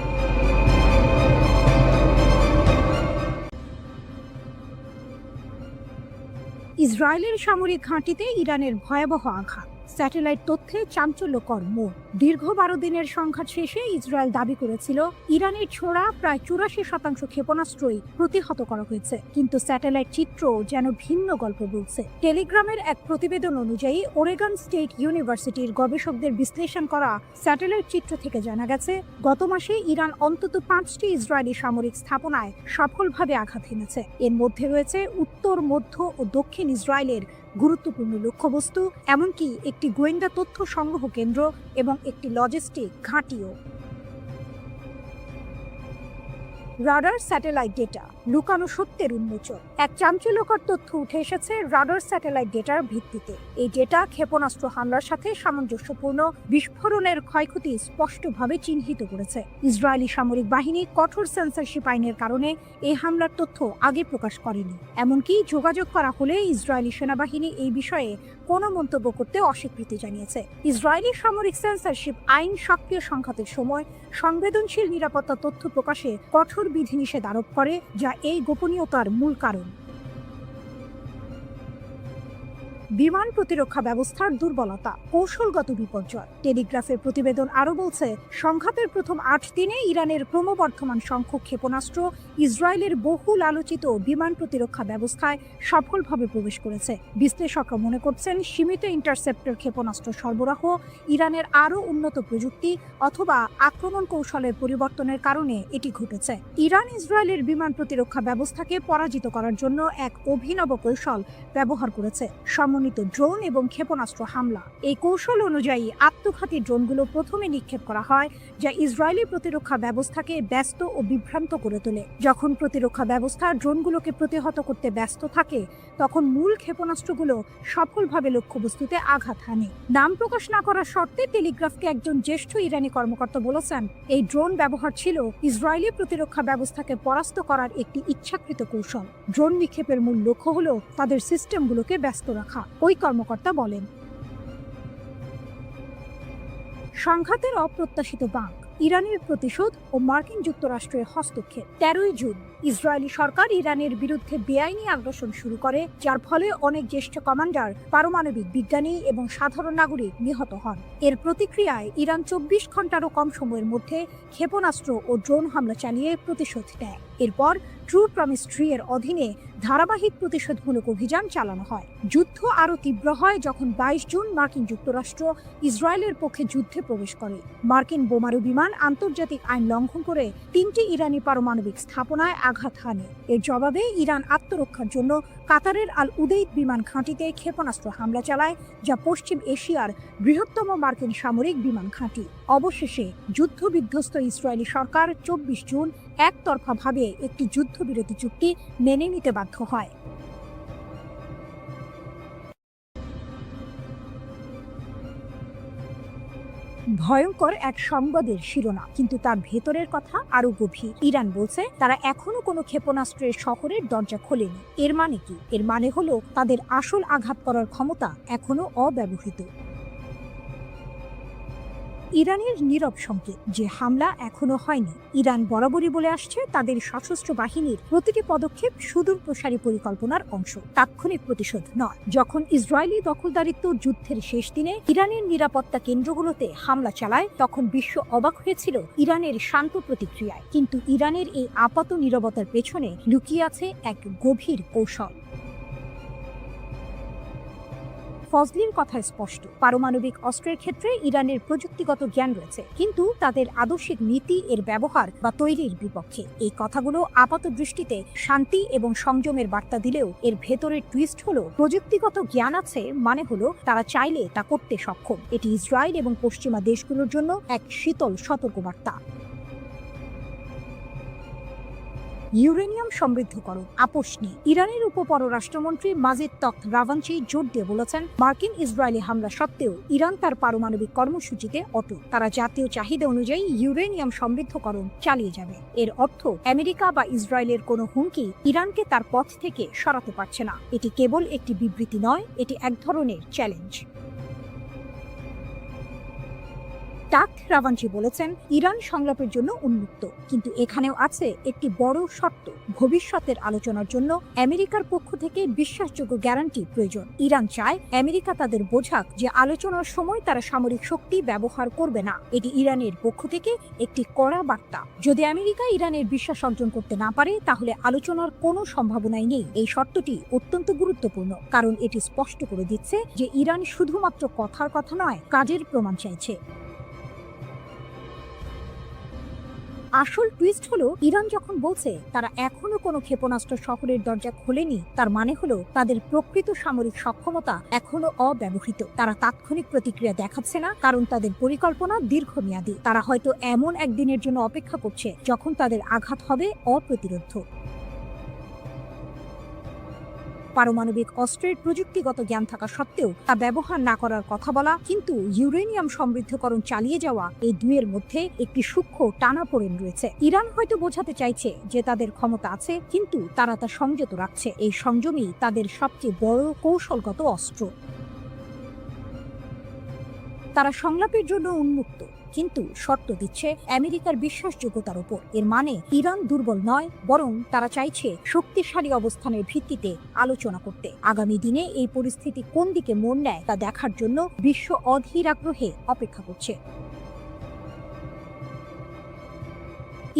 ইসরায়েলের সামরিক ঘাঁটিতে ইরানের ভয়াবহ আঘাত, স্যাটেলাইট তথ্যে চাঞ্চল্যকর মোড়। দীর্ঘ 12 দিনের সংঘাত শেষে ইসরায়েল দাবি করেছিল ইরানের ছোড়া প্রায় 84% ক্ষেপণাস্ত্রই প্রতিহত করা হয়েছে, কিন্তু স্যাটেলাইট চিত্র যেন ভিন্ন গল্প বলছে। টেলিগ্রামের এক প্রতিবেদন অনুযায়ী ওরেগন স্টেট ইউনিভার্সিটির গবেষকদের বিশ্লেষণ করা স্যাটেলাইট চিত্র থেকে জানা গেছে গত মাসে ইরান অন্তত 5টি ইসরায়েলি সামরিক স্থাপনায় সফলভাবে আঘাত হেনেছে। এর মধ্যে রয়েছে উত্তর, মধ্য ও দক্ষিণ ইসরায়েলের গুরুত্বপূর্ণ লক্ষ্যবস্তু, এমনকি একটি গোয়েন্দা তথ্য সংগ্রহ কেন্দ্র এবং একটি লজিস্টিক ঘাঁটিও। রাডার স্যাটেলাইট ডেটা, লুকানো সত্যের উন্মোচন। এক চাঞ্চল্যকর তথ্য উঠে এসেছে রাডার স্যাটেলাইট ডেটার ভিত্তিতে। এই ডেটা ক্ষেপণাস্ত্র হামলার সাথে সামঞ্জস্যপূর্ণ বিস্ফোরণের ক্ষয়ক্ষতি স্পষ্টভাবে চিহ্নিত করেছে। ইসরায়েলি সামরিক বাহিনী কঠোর সেন্সরশিপ আইনের কারণে এই হামলার তথ্য আগে প্রকাশ করেনি। এমনকি যোগাযোগ করা হলে ইসরায়েলি সেনাবাহিনী এই বিষয়ে কোনো মন্তব্য করতে অস্বীকৃতি জানিয়েছে। ইসরায়েলি সামরিক সেন্সরশিপ আইন সক্রিয় সংঘাতের সময় সংবেদনশীল নিরাপত্তা তথ্য প্রকাশে কঠোর বিধিনিষেধ আরোপ করে, যা এই গোপনীয়তার মূল কারণ। বিমান প্রতিরক্ষা ব্যবস্থার দুর্বলতা, কৌশলগত বিপর্যয়। টেলিগ্রাফের প্রতিবেদন আরও বলছে, সংঘাতের প্রথম 8 দিনে ইরানের ক্রমবর্ধমান সংখ্যক ক্ষেপণাস্ত্র ইসরায়েলের বহুল আলোচিত বিমান প্রতিরক্ষা ব্যবস্থায় সফলভাবে প্রবেশ করেছে। বিশ্লেষকরা মনে করছেন সীমিত ইন্টারসেপ্টর ক্ষেপণাস্ত্র সরবরাহ, ইরানের আরও উন্নত প্রযুক্তি অথবা আক্রমণ কৌশলের পরিবর্তনের কারণে এটি ঘটেছে। ইরান ইসরায়েলের বিমান প্রতিরক্ষা ব্যবস্থাকে পরাজিত করার জন্য এক অভিনব কৌশল ব্যবহার করেছে, ড্রোন এবং ক্ষেপণাস্ত্র হামলা। এই কৌশল অনুযায়ী আত্মঘাতী ড্রোনগুলো প্রথমে নিক্ষেপ করা হয়, যা ইসরায়েলি প্রতিরক্ষা ব্যবস্থাকে ব্যস্ত ও বিভ্রান্ত করে তোলে। যখন প্রতিরক্ষা ব্যবস্থা ড্রোনগুলোকে প্রতিহত করতে ব্যস্ত থাকে, তখন মূল ক্ষেপণাস্ত্রগুলো সফলভাবে লক্ষ্যবস্তুতে আঘাত হানে। নাম প্রকাশ না করার শর্তে টেলিগ্রাফকে একজন জ্যেষ্ঠ ইরানি কর্মকর্তা বলেছেন, এই ড্রোন ব্যবহার ছিল ইসরায়েলি প্রতিরক্ষা ব্যবস্থাকে পরাস্ত করার একটি ইচ্ছাকৃত কৌশল। ড্রোন নিক্ষেপের মূল লক্ষ্য হলো তাদের সিস্টেমগুলোকে ব্যস্ত রাখা, ওই কর্মকর্তা বলেন। সংঘাতের অপ্রত্যাশিত বাঁক, ইরানের প্রতিশোধ ও মার্কিন যুক্তরাষ্ট্রের হস্তক্ষেপ। 13 জুন ইসরায়েলি সরকার ইরানের বিরুদ্ধে বেআইনি আগ্রাসন শুরু করে, যার ফলে অনেক জ্যেষ্ঠ কমান্ডার, পারমাণবিক বিজ্ঞানী এবং সাধারণ নাগরিক নিহত হন। এর প্রতিক্রিয়ায় ইরান 24 ঘন্টারও কম সময়ের মধ্যে ক্ষেপণাস্ত্র ও ড্রোন হামলা চালিয়ে প্রতিশোধ নেয়। এরপর ট্রু প্রমিস 3 এর অধীনে ধারাবাহিক প্রতিশোধমূলক অভিযান চালানো হয়। যুদ্ধ আরও তীব্র হয় যখন 22 জুন মার্কিন যুক্তরাষ্ট্র ইসরায়েলের পক্ষে যুদ্ধে প্রবেশ করে। মার্কিন বোমারু বিমান আন্তর্জাতিক আইন লঙ্ঘন করে 3টি ইরানি পারমাণবিক স্থাপনায় আঘাত হানে। এর জবাবে ইরান আত্মরক্ষার জন্য কাতারের আল উদেইদ বিমান ঘাঁটিতে ক্ষেপণাস্ত্র হামলা চালায়, যা পশ্চিম এশিয়ার বৃহত্তম মার্কিন সামরিক বিমান ঘাঁটি। অবশেষে যুদ্ধবিধ্বস্ত ইসরায়েলি সরকার 24 জুন একতরফাভাবে একটি যুদ্ধবিরতি চুক্তি মেনে নিতে বাধ্য হয়। ভয়ঙ্কর এক সংবাদের শিরোনাম, কিন্তু তার ভেতরের কথা আরো গভীর। ইরান বলছে তারা এখনো কোনো ক্ষেপণাস্ত্রের শহরের দরজা খোলেনি। এর মানে কি? এর মানে হলো তাদের আসল আঘাত করার ক্ষমতা এখনো অব্যবহৃত। ইরানের নীরব সংকেত যে হামলা এখনো হয়নি। ইরান বরাবরই বলে আসছে তাদের সশস্ত্র বাহিনীর প্রতিটি পদক্ষেপ সুদূর প্রসারী পরিকল্পনার অংশ, তাৎক্ষণিক প্রতিশোধ নয়। যখন ইসরায়েলি দখলদারিত্ব যুদ্ধের শেষ দিনে ইরানের নিরাপত্তা কেন্দ্রগুলোতে হামলা চালায়, তখন বিশ্ব অবাক হয়েছিল ইরানের শান্ত প্রতিক্রিয়ায়। কিন্তু ইরানের এই আপাত নীরবতার পেছনে লুকিয়ে আছে এক গভীর কৌশল। ফজলির কথা স্পষ্ট, পারমাণবিক অস্ত্রের ক্ষেত্রে ইরানের প্রযুক্তিগত জ্ঞান রয়েছে, কিন্তু তাদের আদর্শিক নীতি এর ব্যবহার বা তৈরির বিপক্ষে। এই কথাগুলো আপাত দৃষ্টিতে শান্তি এবং সংযমের বার্তা দিলেও এর ভেতরের টুইস্ট হলো প্রযুক্তিগত জ্ঞান আছে মানে হলো তারা চাইলে তা করতে সক্ষম। এটি ইসরায়েল এবং পশ্চিমা দেশগুলোর জন্য এক শীতল সতর্কবার্তা। ইউরেনিয়াম সমৃদ্ধকরণ আপোষ নেই। ইরানের উপপররাষ্ট্রমন্ত্রী মাজিদ তখত রাভাঞ্চি জোর দিয়ে বলেছেন, মার্কিন ইসরায়েলি হামলা সত্ত্বেও ইরান তার পারমাণবিক কর্মসূচিতে অটল। তারা জাতীয় চাহিদা অনুযায়ী ইউরেনিয়াম সমৃদ্ধকরণ চালিয়ে যাবে। এর অর্থ আমেরিকা বা ইসরায়েলের কোনো হুমকি ইরানকে তার পথ থেকে সরাতে পারছে না। এটি কেবল একটি বিবৃতি নয়, এটি এক ধরনের চ্যালেঞ্জ। তখত রাভাঞ্চি বলেছেন, ইরান সংলাপের জন্য উন্মুক্ত, কিন্তু এখানেও আছে একটি বড় শর্ত। ভবিষ্যতের আলোচনার জন্য আমেরিকার পক্ষ থেকে বিশ্বাসযোগ্য গ্যারান্টি প্রয়োজন। ইরান চায় আমেরিকা তাদের বোঝাক যে আলোচনার সময় তারা সামরিক শক্তি ব্যবহার করবে না। এটি ইরানের পক্ষ থেকে একটি কড়া বার্তা। যদি আমেরিকা ইরানের বিশ্বাস অর্জন করতে না পারে, তাহলে আলোচনার কোনো সম্ভাবনাই নেই। এই শর্তটি অত্যন্ত গুরুত্বপূর্ণ, কারণ এটি স্পষ্ট করে দিচ্ছে যে ইরান শুধুমাত্র কথার কথা নয়, কাজের প্রমাণ চাইছে। আসল টুইস্ট হলো, ইরান যখন বলছে তারা এখনো কোনো ক্ষেপণাস্ত্র শহরের দরজা খোলেনি, তার মানে হলো তাদের প্রকৃত সামরিক সক্ষমতা এখনো অব্যবহৃত। তারা তাৎক্ষণিক প্রতিক্রিয়া দেখাচ্ছে না, কারণ তাদের পরিকল্পনা দীর্ঘমেয়াদী। তারা হয়তো এমন একদিনের জন্য অপেক্ষা করছে যখন তাদের আঘাত হবে অপ্রতিরোধ্য। পারমাণবিক অস্ত্রের প্রযুক্তিগত জ্ঞান থাকা সত্ত্বেও তা ব্যবহার না করার কথা বলা, কিন্তু ইউরেনিয়াম সমৃদ্ধকরণ চালিয়ে যাওয়া, এই দুইয়ের মধ্যে একটি সূক্ষ্ম টানাপোড়েন রয়েছে। ইরান হয়তো বোঝাতে চাইছে যে তাদের ক্ষমতা আছে, কিন্তু তারা তা সংযত রাখছে। এই সংযমই তাদের সবচেয়ে বড় কৌশলগত অস্ত্র। তারা সংলাপের জন্য উন্মুক্ত, কিন্তু শর্ত দিচ্ছে আমেরিকার বিশ্বাসযোগ্যতার উপর। এর মানে ইরান দুর্বল নয়, বরং তারা চাইছে শক্তিশালী অবস্থানের ভিত্তিতে আলোচনা করতে। আগামী দিনে এই পরিস্থিতি কোন দিকে মোড় নেয় তা দেখার জন্য বিশ্ব অধীর আগ্রহে অপেক্ষা করছে।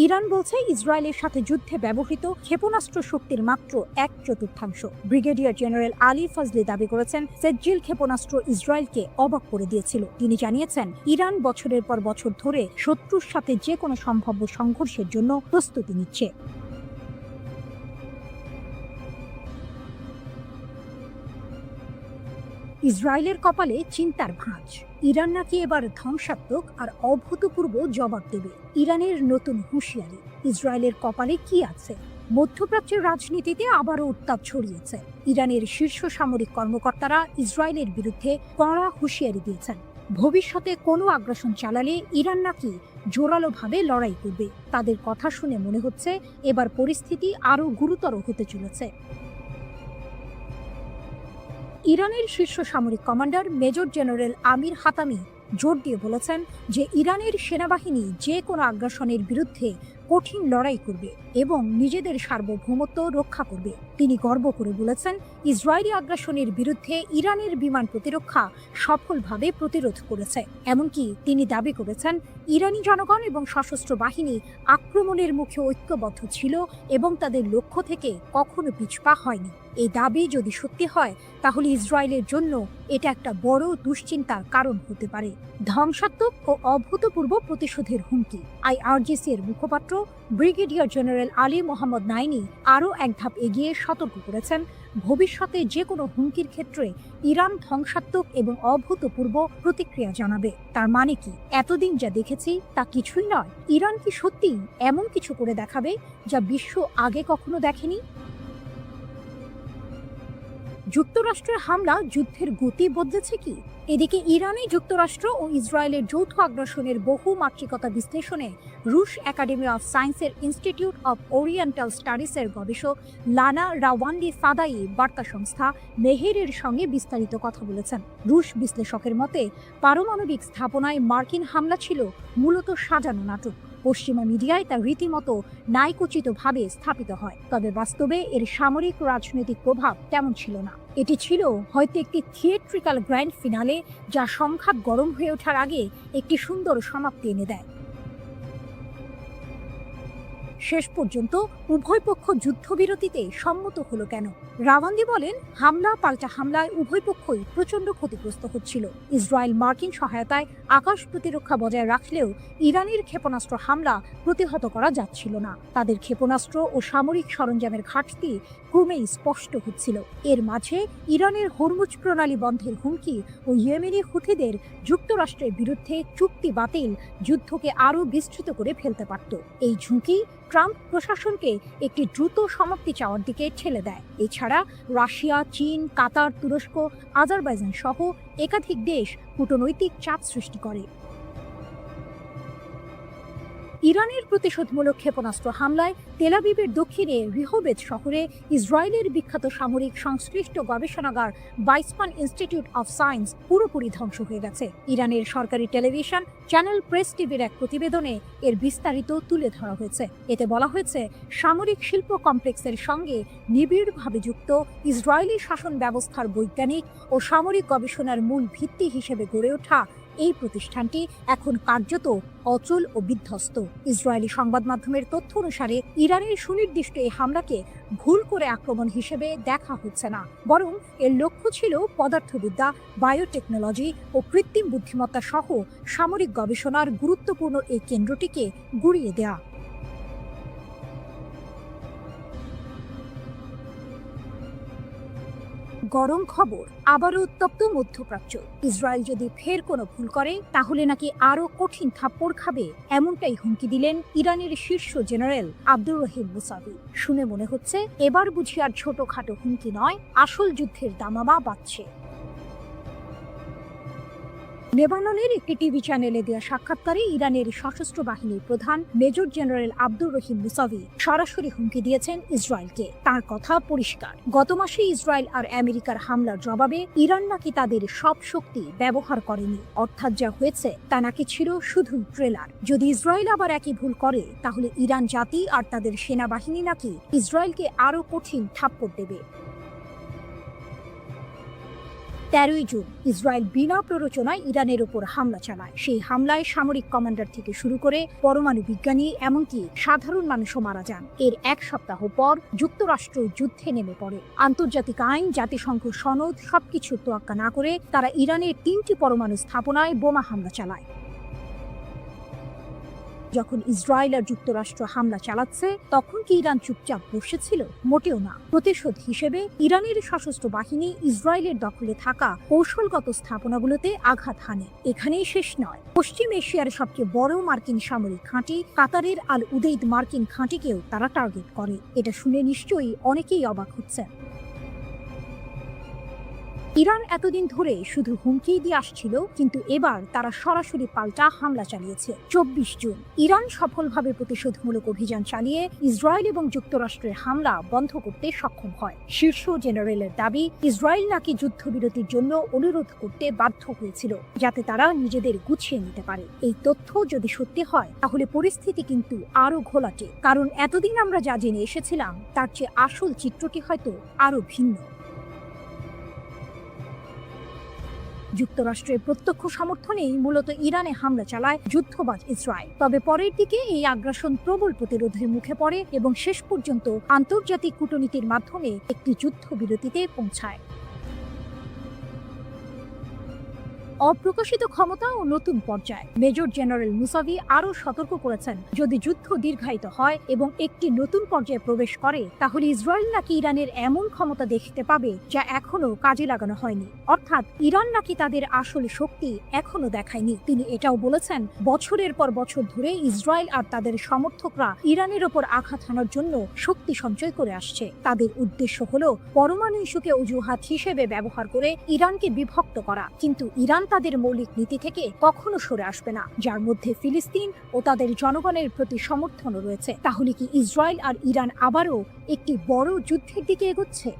ইরান বলছে ইসরায়েলের সাথে যুদ্ধে ব্যবহৃত ক্ষেপণাস্ত্র শক্তির মাত্র 1/4। ব্রিগেডিয়ার জেনারেল আলী ফজলি দাবি করেছেন, সেজ্জিল ক্ষেপণাস্ত্র ইসরায়েলকে অবাক করে দিয়েছিল। তিনি জানিয়েছেন, ইরান বছরের পর বছর ধরে শত্রুর সাথে যে কোনো সম্ভাব্য সংঘর্ষের জন্য প্রস্তুতি নিচ্ছে। ইসরায়েলের কপালে চিন্তার ভাঁজ। ইরান নাকি এবার ধ্বংসাত্মক আর অভূতপূর্ব জবাব দেবে। ইরানের নতুন হুঁশিয়ারি। ইসরায়েলের কপালে কি আছে? মধ্যপ্রাচ্যের রাজনীতিতে আবারও উত্তাপ ছড়িয়েছে। ইরানের শীর্ষ সামরিক কর্মকর্তারা ইসরায়েলের বিরুদ্ধে কড়া হুঁশিয়ারি দিয়েছেন। ভবিষ্যতে কোনো আগ্রাসন চালালে ইরান নাকি জোরালোভাবে লড়াই করবে। তাদের কথা শুনে মনে হচ্ছে এবার পরিস্থিতি আরও গুরুতর হতে চলেছে। ইরানের শীর্ষ সামরিক কমান্ডার মেজর জেনারেল আমির হাতামি জোর দিয়ে বলেছেন যে ইরানের সেনাবাহিনী যে কোনো আগ্রাসনের বিরুদ্ধে কঠিন লড়াই করবে এবং নিজেদের সার্বভৌমত্ব রক্ষা করবে। তিনি গর্ব করে বলেছেন, ইসরায়েলি আগ্রাসনের বিরুদ্ধে ইরানের বিমান প্রতিরক্ষা সফলভাবে প্রতিরোধ করেছে। এমনকি তিনি দাবি করেছেন, ইরানি জনগণ এবং সশস্ত্র বাহিনী আক্রমণের মুখে ঐক্যবদ্ধ ছিল এবং তাদের লক্ষ্য থেকে কখনো পিছপা হয়নি। এই দাবি যদি সত্যি হয়, তাহলে ইসরায়েলের জন্য এটা একটা বড় দুশ্চিন্তার কারণ হতে পারে। ধ্বংসাত্মক ও অভূতপূর্ব প্রতিশোধের হুমকি। আইআরজিসি এর মুখপাত্র ব্রিগেডিয়ার জেনারেল আলী মোহাম্মদ নাইনি আরও এক ধাপ এগিয়ে সতর্ক করেছেন, ভবিষ্যতে যে কোনো হুমকির ক্ষেত্রে ইরান ধ্বংসাত্মক এবং অভূতপূর্ব প্রতিক্রিয়া জানাবে। তার মানে কি, এতদিন যা দেখেছি তা কিছুই নয়? ইরান কি সত্যিই এমন কিছু করে দেখাবে যা বিশ্ব আগে কখনো দেখেনি? যুক্তরাষ্ট্রের হামলা যুদ্ধের গতি বদলেছে কি? এদিকে ইরানে যুক্তরাষ্ট্র ও ইসরায়েলের যৌথ আগ্রাসনের বহু মাত্রিকতা বিশ্লেষণে রুশ একাডেমি অফ সায়েন্সের ইনস্টিটিউট অফ ওরিয়েন্টাল স্টাডিজের গবেষক লানা রাওয়ান্ডি ফাদাই বার্তা সংস্থা মেহেরের সঙ্গে বিস্তারিত কথা বলেছেন। রুশ বিশ্লেষকের মতে, পারমাণবিক স্থাপনায় মার্কিন হামলা ছিল মূলত সাজানো নাটক। পশ্চিমা মিডিয়ায় তা রীতিমতো ন্যায়কোচিতভাবে স্থাপিত হয়, তবে বাস্তবে এর সামরিক রাজনৈতিক প্রভাব তেমন ছিল না। এটি ছিল হয়তো একটি থিয়েট্রিক্যাল গ্র্যান্ড ফিনালে, যা সংঘাত গরম হয়ে ওঠার আগে একটি সুন্দর সমাপ্তি এনে দেয়। শেষ পর্যন্ত উভয় পক্ষ যুদ্ধবিরতিতে সম্মত হলো কেন? রাওয়ান্দি বলেন, হামলা পাল্টা হামলায় উভয় পক্ষই প্রচণ্ড ক্ষতিগ্রস্ত হচ্ছিল। ইসরায়েল মার্কিন সহায়তায় আকাশ প্রতিরক্ষা বজায় রাখলেও ইরানের ক্ষেপণাস্ত্র হামলা প্রতিহত করা যাচ্ছিল না। তাদের ক্ষেপণাস্ত্র ও সামরিক সরঞ্জামের ঘাটতি ক্রমেই স্পষ্ট হচ্ছিল। এর মাঝে ইরানের হরমুজ প্রণালী বন্ধের হুমকি ও ইয়েমেনি হুথিদের যুক্তরাষ্ট্রের বিরুদ্ধে চুক্তি বাতিল যুদ্ধকে আরও বিস্তৃত করে ফেলতে পারত। এই ঝুঁকি ট্রাম্প প্রশাসনকে একটি দ্রুত সমাপ্তি চাওয়ার দিকে ঠেলে দেয়। এছাড়া রাশিয়া, চীন, কাতার, তুরস্ক, আজারবাইজান সহ একাধিক দেশ কূটনৈতিক চাপ সৃষ্টি করে। ইরানের প্রতিশোধমূলক ক্ষেপণাস্ত্র হামলায় তেল আবিবের দক্ষিণে রিহোবেদ শহরে ইসরায়েলের বিখ্যাত সামরিক সংশ্লিষ্ট গবেষণাগার বাইসমান ইনস্টিটিউট অফ সায়েন্স পুরোপুরি ধ্বংস হয়ে গেছে। ইরানের সরকারি টেলিভিশন চ্যানেল প্রেস টিভির এক প্রতিবেদনে এর বিস্তারিত তুলে ধরা হয়েছে। এতে বলা হয়েছে, সামরিক শিল্প কমপ্লেক্সের সঙ্গে নিবিড়ভাবে যুক্ত ইসরায়েলি শাসন ব্যবস্থার বৈজ্ঞানিক ও সামরিক গবেষণার মূল ভিত্তি হিসেবে গড়ে ওঠা এই প্রতিষ্ঠানটি এখন কার্যত অচল ও বিধ্বস্ত। ইসরায়েলি সংবাদ মাধ্যমের তথ্য অনুসারে ইরানের সুনির্দিষ্ট এই হামলাকে ভুল করে আক্রমণ হিসেবে দেখা হচ্ছে না, বরং এর লক্ষ্য ছিল পদার্থবিদ্যা, বায়োটেকনোলজি ও কৃত্রিম বুদ্ধিমত্তা সহ সামরিক গবেষণার গুরুত্বপূর্ণ এই কেন্দ্রটিকে গুঁড়িয়ে দেয়া। গরম খবর, আবারও উত্তপ্ত মধ্যপ্রাচ্য। ইসরায়েল যদি ফের কোনো ভুল করে তাহলে নাকি আরও কঠিন থাপ্পড় খাবে, এমনটাই হুমকি দিলেন ইরানের শীর্ষ জেনারেল আব্দুর রহিম মুসাভি। শুনে মনে হচ্ছে এবার বুঝি আর ছোটখাটো হুমকি নয়, আসল যুদ্ধের দামামা বাজছে। লেবাননের একটি টিভি চ্যানেলে দেওয়া সাক্ষাৎকারে ইরানের সশস্ত্র বাহিনীর প্রধান major general Abdur Rahim Musavi সরাসরি হুমকি দিয়েছেন ইসরায়েলকে। তার কথা পরিষ্কার, গত মাসে ইসরায়েল আর আমেরিকার হামলার জবাবে ইরান নাকি তাদের সব শক্তি ব্যবহার করেনি, অর্থাৎ যা হয়েছে তা নাকি ছিল শুধু ট্রেলার। যদি ইসরায়েল আবার একই ভুল করে তাহলে ইরান জাতি আর তাদের সেনাবাহিনী নাকি ইসরায়েলকে আরও কঠিন থাপ্পড় দেবে। 13ই জুন ইসরায়েল বিনা প্ররোচনায় ইরানের উপর হামলা চালায়। সেই হামলায় সামরিক কমান্ডার থেকে শুরু করে পরমাণু বিজ্ঞানী এমনকি সাধারণ মানুষও মারা যান। এর এক সপ্তাহ পর যুক্তরাষ্ট্র যুদ্ধে নেমে পড়ে। আন্তর্জাতিক আইন, জাতিসংঘ সনদ সবকিছু তোয়াক্কা না করে তারা ইরানের 3টি পরমাণু স্থাপনায় বোমা হামলা চালায়। যখন ইসরায়েল আর যুক্তরাষ্ট্র হামলা চালাচ্ছে তখন কি ইরান চুপচাপ বসেছিল? মোটেও না। প্রতিশোধ হিসেবে ইরানের সশস্ত্র বাহিনী ইসরায়েলের দখলে থাকা কৌশলগত স্থাপনাগুলোতে আঘাত হানে। এখানেই শেষ নয়, পশ্চিম এশিয়ার সবচেয়ে বড় মার্কিন সামরিক ঘাঁটি কাতারের আল উদেইদ মার্কিন ঘাঁটিকেও তারা টার্গেট করে। এটা শুনে নিশ্চয়ই অনেকেই অবাক হচ্ছেন। ইরান এতদিন ধরে শুধু হুমকি দিয়ে আসছিল, কিন্তু এবার তারা সরাসরি পাল্টা হামলা চালিয়েছে। 24 জুন ইরান সফলভাবে প্রতিশোধমূলক অভিযান চালিয়ে ইসরায়েল এবং যুক্তরাষ্ট্রের হামলা বন্ধ করতে সক্ষম হয়। শীর্ষ জেনারেলের দাবি, ইসরায়েল নাকি যুদ্ধবিরতির জন্য অনুরোধ করতে বাধ্য হয়েছিল যাতে তারা নিজেদের গুছিয়ে নিতে পারে। এই তথ্য যদি সত্যি হয় তাহলে পরিস্থিতি কিন্তু আরো ঘোলাটে, কারণ এতদিন আমরা যা জেনে এসেছিলাম তার চেয়ে আসল চিত্রটি হয়তো আরো ভিন্ন। যুক্তরাষ্ট্রের প্রত্যক্ষ সমর্থনেই মূলত ইরানে হামলা চালায় যুদ্ধবাজ ইসরায়েল। তবে পরের দিকে এই আগ্রাসন প্রবল প্রতিরোধের মুখে পড়ে এবং শেষ পর্যন্ত আন্তর্জাতিক কূটনীতির মাধ্যমে একটি যুদ্ধবিরতিতে পৌঁছায়। অপ্রকাশিত ক্ষমতা ও নতুন পর্যায়। মেজর জেনারেল মুসাভি আরও সতর্ক করেছেন, যদি যুদ্ধ দীর্ঘায়িত হয় এবং একটি নতুন পর্যায়ে প্রবেশ করে তাহলে ইসরায়েল নাকি ইরানের এমন ক্ষমতা দেখতে পাবে যা এখনো কাজে লাগানো হয়নি, অর্থাৎ ইরান নাকি তাদের আসল শক্তি এখনো দেখায়নি। তিনি এটাও বলেছেন, বছরের পর বছর ধরে ইসরায়েল আর তাদের সমর্থকরা ইরানের ওপর আঘাত হানার জন্য শক্তি সঞ্চয় করে আসছে। তাদের উদ্দেশ্য হলো পরমাণু ইস্যুকে অজুহাত হিসেবে ব্যবহার করে ইরানকে বিভক্ত করা, কিন্তু ইরান তাদের মৌলিক নীতি থেকে কখনো সরে আসবে না, যার মধ্যে ফিলিস্তিন ও তাদের জনগণের প্রতি সমর্থনও রয়েছে। তাহলে কি ইসরায়েল আর ইরান আবারও একটি বড় যুদ্ধের দিকে এগোচ্ছে?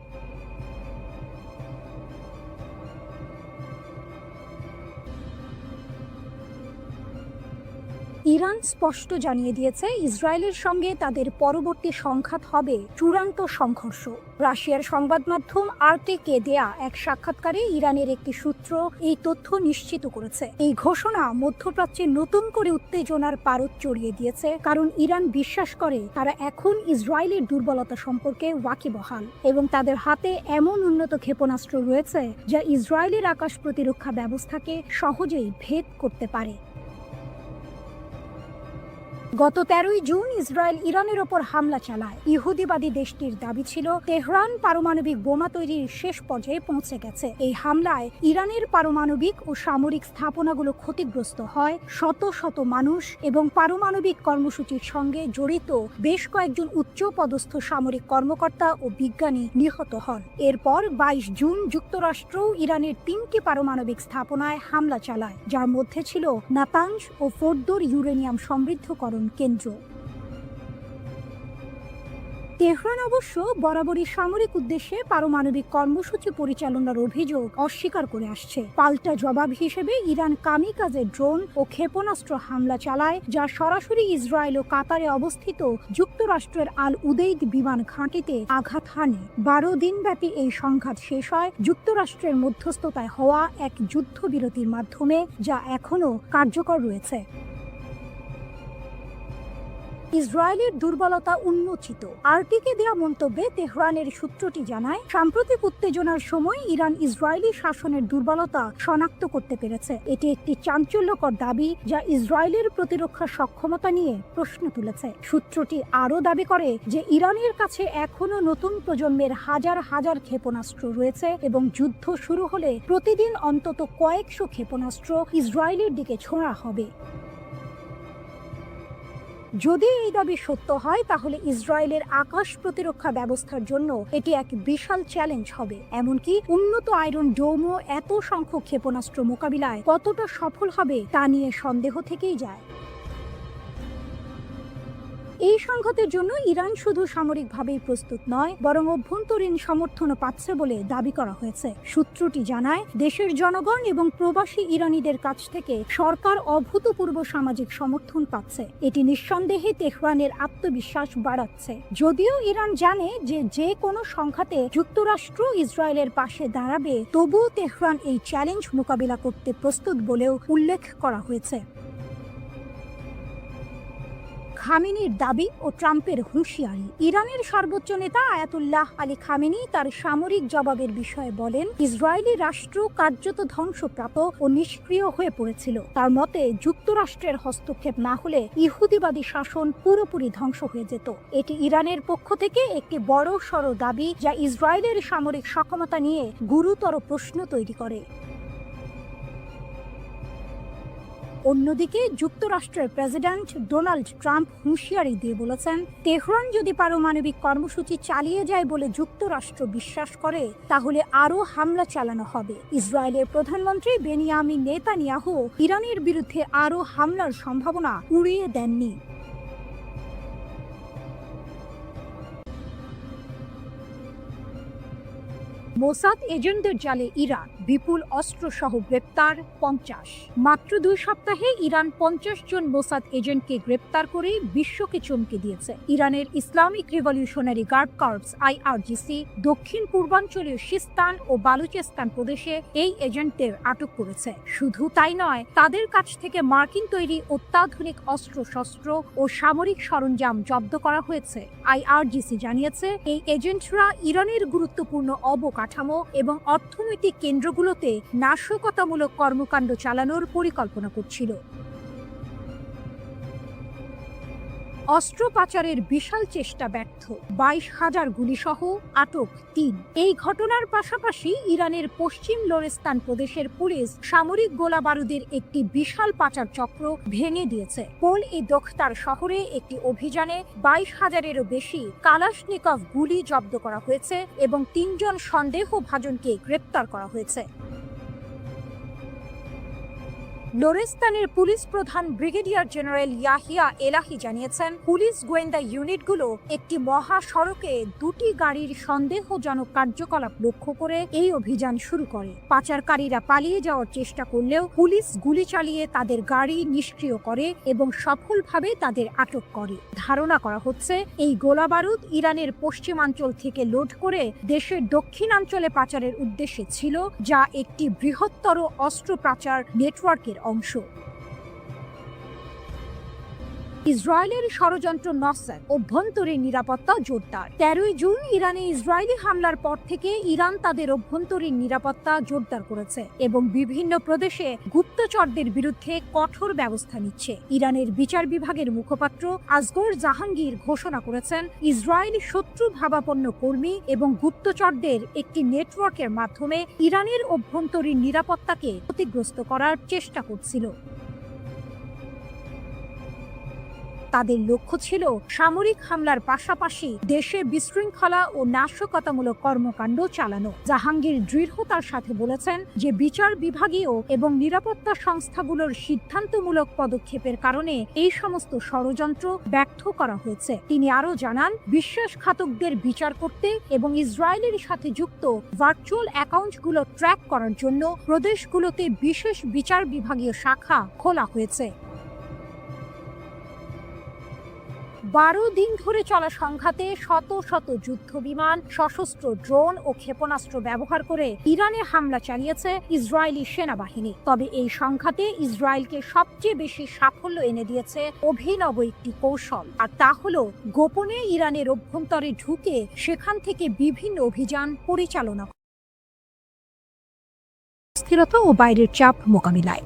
ইরান স্পষ্ট জানিয়ে দিয়েছে, ইসরায়েলের সঙ্গে তাদের পরবর্তী সংঘাত হবে চূড়ান্ত সংঘর্ষ। রাশিয়ার সংবাদ মাধ্যম আরটিকে দেয়া এক সাক্ষাৎকারে ইরানের একটি সূত্র এই তথ্য নিশ্চিত করেছে। এই ঘোষণা মধ্যপ্রাচ্যে নতুন করে উত্তেজনার পারদ চড়িয়ে দিয়েছে, কারণ ইরান বিশ্বাস করে তারা এখন ইসরায়েলের দুর্বলতা সম্পর্কে ওয়াকিবহাল এবং তাদের হাতে এমন উন্নত ক্ষেপণাস্ত্র রয়েছে যা ইসরায়েলের আকাশ প্রতিরক্ষা ব্যবস্থাকে সহজেই ভেদ করতে পারে। গত 13ই জুন ইসরায়েল ইরানের ওপর হামলা চালায়। ইহুদিবাদী দেশটির দাবি ছিল তেহরান পারমাণবিক বোমা তৈরির শেষ পর্যায়ে পৌঁছে গেছে। এই হামলায় ইরানের পারমাণবিক ও সামরিক স্থাপনাগুলো ক্ষতিগ্রস্ত হয়, শত শত মানুষ এবং পারমাণবিক কর্মসূচির সঙ্গে জড়িত বেশ কয়েকজন উচ্চ পদস্থ সামরিক কর্মকর্তা ও বিজ্ঞানী নিহত হন। এরপর 22 জুন যুক্তরাষ্ট্র ইরানের 3টি পারমাণবিক স্থাপনায় হামলা চালায়, যার মধ্যে ছিল নাতানজ ও ফোর্দোর ইউরেনিয়াম সমৃদ্ধকরণ কেন্দ্র। তেহরান অবশ্য বরাবরই সামরিক উদ্দেশ্যে পারমাণবিক কর্মসূচি পরিচালনার অভিযোগ অস্বীকার করে আসছে। পাল্টা জবাব হিসেবে ইরান কামিকাজে ড্রোন ও ক্ষেপণাস্ত্র হামলা চালায়, যা সরাসরি ইসরায়েল ও কাতারে অবস্থিত যুক্তরাষ্ট্রের আল উদেইদ বিমান ঘাঁটিতে আঘাত হানে। 12 দিনব্যাপী এই সংঘাত শেষ হয় যুক্তরাষ্ট্রের মধ্যস্থতায় হওয়া এক যুদ্ধবিরতির মাধ্যমে, যা এখনও কার্যকর রয়েছে। ইসরায়েলের দুর্বলতা উন্মোচিত। আরটিকে দেওয়া মন্তব্যে তেহরানের সূত্রটি জানায়, সাম্প্রতিক উত্তেজনার সময় ইরান ইসরায়েলি শাসনের দুর্বলতা শনাক্ত করতে পেরেছে। এটি একটি চাঞ্চল্যকর দাবি, যা ইসরায়েলের প্রতিরক্ষা সক্ষমতা নিয়ে প্রশ্ন তুলেছে। সূত্রটি আরও দাবি করে যে ইরানের কাছে এখনও নতুন প্রজন্মের হাজার হাজার ক্ষেপণাস্ত্র রয়েছে এবং যুদ্ধ শুরু হলে প্রতিদিন অন্তত কয়েকশো ক্ষেপণাস্ত্র ইসরায়েলের দিকে ছোঁড়া হবে। যদি এই দাবি সত্য হয়, তাহলে ইসরায়েলের আকাশ প্রতিরক্ষা ব্যবস্থার জন্য এটি এক বিশাল চ্যালেঞ্জ হবে। এমনকি উন্নত আয়রন ডোমও এত সংখ্যক ক্ষেপণাস্ত্র মোকাবিলায় কতটা সফল হবে তা নিয়ে সন্দেহ থেকেই যায়। এই সংঘাতের জন্য ইরান শুধু সামরিকভাবেই প্রস্তুত নয়, বরং অভ্যন্তরীণ সমর্থনও পাচ্ছে বলে দাবি করা হয়েছে। সূত্রটি জানায়, দেশের জনগণ এবং প্রবাসী ইরানিদের কাছ থেকে সরকার অভূতপূর্ব সামাজিক সমর্থন পাচ্ছে। এটি নিঃসন্দেহে তেহরানের আত্মবিশ্বাস বাড়াচ্ছে। যদিও ইরান জানে যে যে কোনো সংঘাতে যুক্তরাষ্ট্র ইসরায়েলের পাশে দাঁড়াবে, তবুও তেহরান এই চ্যালেঞ্জ মোকাবিলা করতে প্রস্তুত বলেও উল্লেখ করা হয়েছে। খামেনির দাবি ও ট্রাম্পের হুঁশিয়ারি। ইরানের সর্বোচ্চ নেতা আয়াতুল্লাহ আলী খামেনি তার সামরিক জবাবের বিষয়ে বলেন, ইসরায়েলি রাষ্ট্র কার্যত ধ্বংসপ্রাপ্ত ও নিষ্ক্রিয় হয়ে পড়েছিল। তার মতে, যুক্তরাষ্ট্রের হস্তক্ষেপ না হলে ইহুদিবাদী শাসন পুরোপুরি ধ্বংস হয়ে যেত। এটি ইরানের পক্ষ থেকে একটি বড় সড় দাবি, যা ইসরায়েলের সামরিক সক্ষমতা নিয়ে গুরুতর প্রশ্ন তৈরি করে। অন্যদিকে যুক্তরাষ্ট্রের প্রেসিডেন্ট ডোনাল্ড ট্রাম্প হুঁশিয়ারি দিয়ে বলেছেন, তেহরান যদি পারমাণবিক কর্মসূচি চালিয়ে যায় বলে যুক্তরাষ্ট্র বিশ্বাস করে, তাহলে আরও হামলা চালানো হবে। ইসরায়েলের প্রধানমন্ত্রী বেনিয়ামিন নেতানিয়াহু ইরানের বিরুদ্ধে আরও হামলার সম্ভাবনা উড়িয়ে দেননি। মোসাদ এজেন্টদের জালে ইরান, বিপুল অস্ত্রসহ গ্রেপ্তার 50। মাত্র 2 সপ্তাহে ইরান 50 জন মোসাদ এজেন্টকে গ্রেপ্তার করে বিশ্বকে চমকে দিয়েছে। ইরানের Islamic Revolutionary Guard Corps IRGC দক্ষিণ পূর্বাঞ্চলীয় সিস্তান ও বালুচেস্তান প্রদেশে এই এজেন্টদের আটক করেছে। শুধু তাই নয়, তাদের কাছ থেকে মার্কিন তৈরি অত্যাধুনিক অস্ত্রশস্ত্র ও সামরিক সরঞ্জাম জব্দ করা হয়েছে। IRGC জানিয়েছে, এই এজেন্টরা ইরানের গুরুত্বপূর্ণ অবকাঠামো এবং অর্থনৈতিক কেন্দ্রগুলোতে নাশকতামূলক কর্মকাণ্ড চালানোর পরিকল্পনা করছিল। অস্ত্র পাচারের বিশাল চেষ্টা ব্যর্থ, 22,000 গুলিসহ আটক 3। এই ঘটনার পাশাপাশি ইরানের পশ্চিম লোরেস্তান প্রদেশের পুলিশ সামরিক গোলা বারুদের একটি বিশাল পাচার চক্র ভেঙে দিয়েছে। পোল-ই-দোখতার শহরে একটি অভিযানে 22,000-এরও বেশি কালাশনিকভ গুলি জব্দ করা হয়েছে এবং 3 জন সন্দেহভাজনকে গ্রেপ্তার করা হয়েছে। লোরেস্তানের পুলিশ প্রধান ব্রিগেডিয়ার জেনারেল ইয়াহিয়া এলাহি জানিয়েছেন, পুলিশ গোয়েন্দা ইউনিটগুলো একটি মহাসড়কে 2টি গাড়ির সন্দেহজনক কার্যকলাপ লক্ষ্য করে এই অভিযান শুরু করে। পাচারকারীরা পালিয়ে যাওয়ার চেষ্টা করলেও পুলিশ গুলি চালিয়ে তাদের গাড়ি নিষ্ক্রিয় করে এবং সফলভাবে তাদের আটক করে। ধারণা করা হচ্ছে, এই গোলাবারুদ ইরানের পশ্চিমাঞ্চল থেকে লোড করে দেশের দক্ষিণাঞ্চলে পাচারের উদ্দেশ্যে ছিল, যা একটি বৃহত্তর অস্ত্র পাচার নেটওয়ার্কের অংশ। ইসরায়েলের ষড়যন্ত্র নসর, অভ্যন্তরীণ নিরাপত্তা জোরদার। 13 জুন ইরানে ইসরায়েলি হামলার পর থেকে ইরান তাদের অভ্যন্তরীণ নিরাপত্তা জোরদার করেছে এবং বিভিন্ন প্রদেশে গুপ্তচরদের বিরুদ্ধে কঠোর ব্যবস্থা নিচ্ছে। ইরানের বিচার বিভাগের মুখপাত্র আসগর জাহাঙ্গীর ঘোষণা করেছেন, ইসরায়েলি শত্রু ভাবাপন্ন কর্মী এবং গুপ্তচরদের একটি নেটওয়ার্কের মাধ্যমে ইরানের অভ্যন্তরীণ নিরাপত্তাকে ক্ষতিগ্রস্ত করার চেষ্টা করছিল। তাদের লক্ষ্য ছিল সামরিক হামলার পাশাপাশি দেশে বিশৃঙ্খলা ও নাশকতামূলক কর্মকাণ্ড চালানো। জাহাঙ্গীর দৃঢ়তার সাথে বলেছেন যে বিচার বিভাগীয় এবং নিরাপত্তা সংস্থাগুলোর সিদ্ধান্তমূলক পদক্ষেপের কারণে এই সমস্ত ষড়যন্ত্র ব্যর্থ করা হয়েছে। তিনি আরও জানান, বিশ্বাসঘাতকদের বিচার করতে এবং ইসরায়েলের সাথে যুক্ত ভার্চুয়াল অ্যাকাউন্টগুলো ট্র্যাক করার জন্য প্রদেশগুলোতে বিশেষ বিচার বিভাগীয় শাখা খোলা হয়েছে। 12 দিন ধরে চলা সংঘাতে শত শত যুদ্ধ বিমান, সশস্ত্র ড্রোন ও ক্ষেপণাস্ত্র ব্যবহার করে ইরানে হামলা চালিয়েছে ইসরায়েলি সেনাবাহিনী। তবে এই সংঘাতে ইসরায়েলকে সবচেয়ে বেশি সাফল্য এনে দিয়েছে অভিনব একটি কৌশল, আর তা হলো গোপনে ইরানের অভ্যন্তরে ঢুকে সেখান থেকে বিভিন্ন অভিযান পরিচালনা, স্থিরতা ও বাইরের চাপ মোকাবিলায়।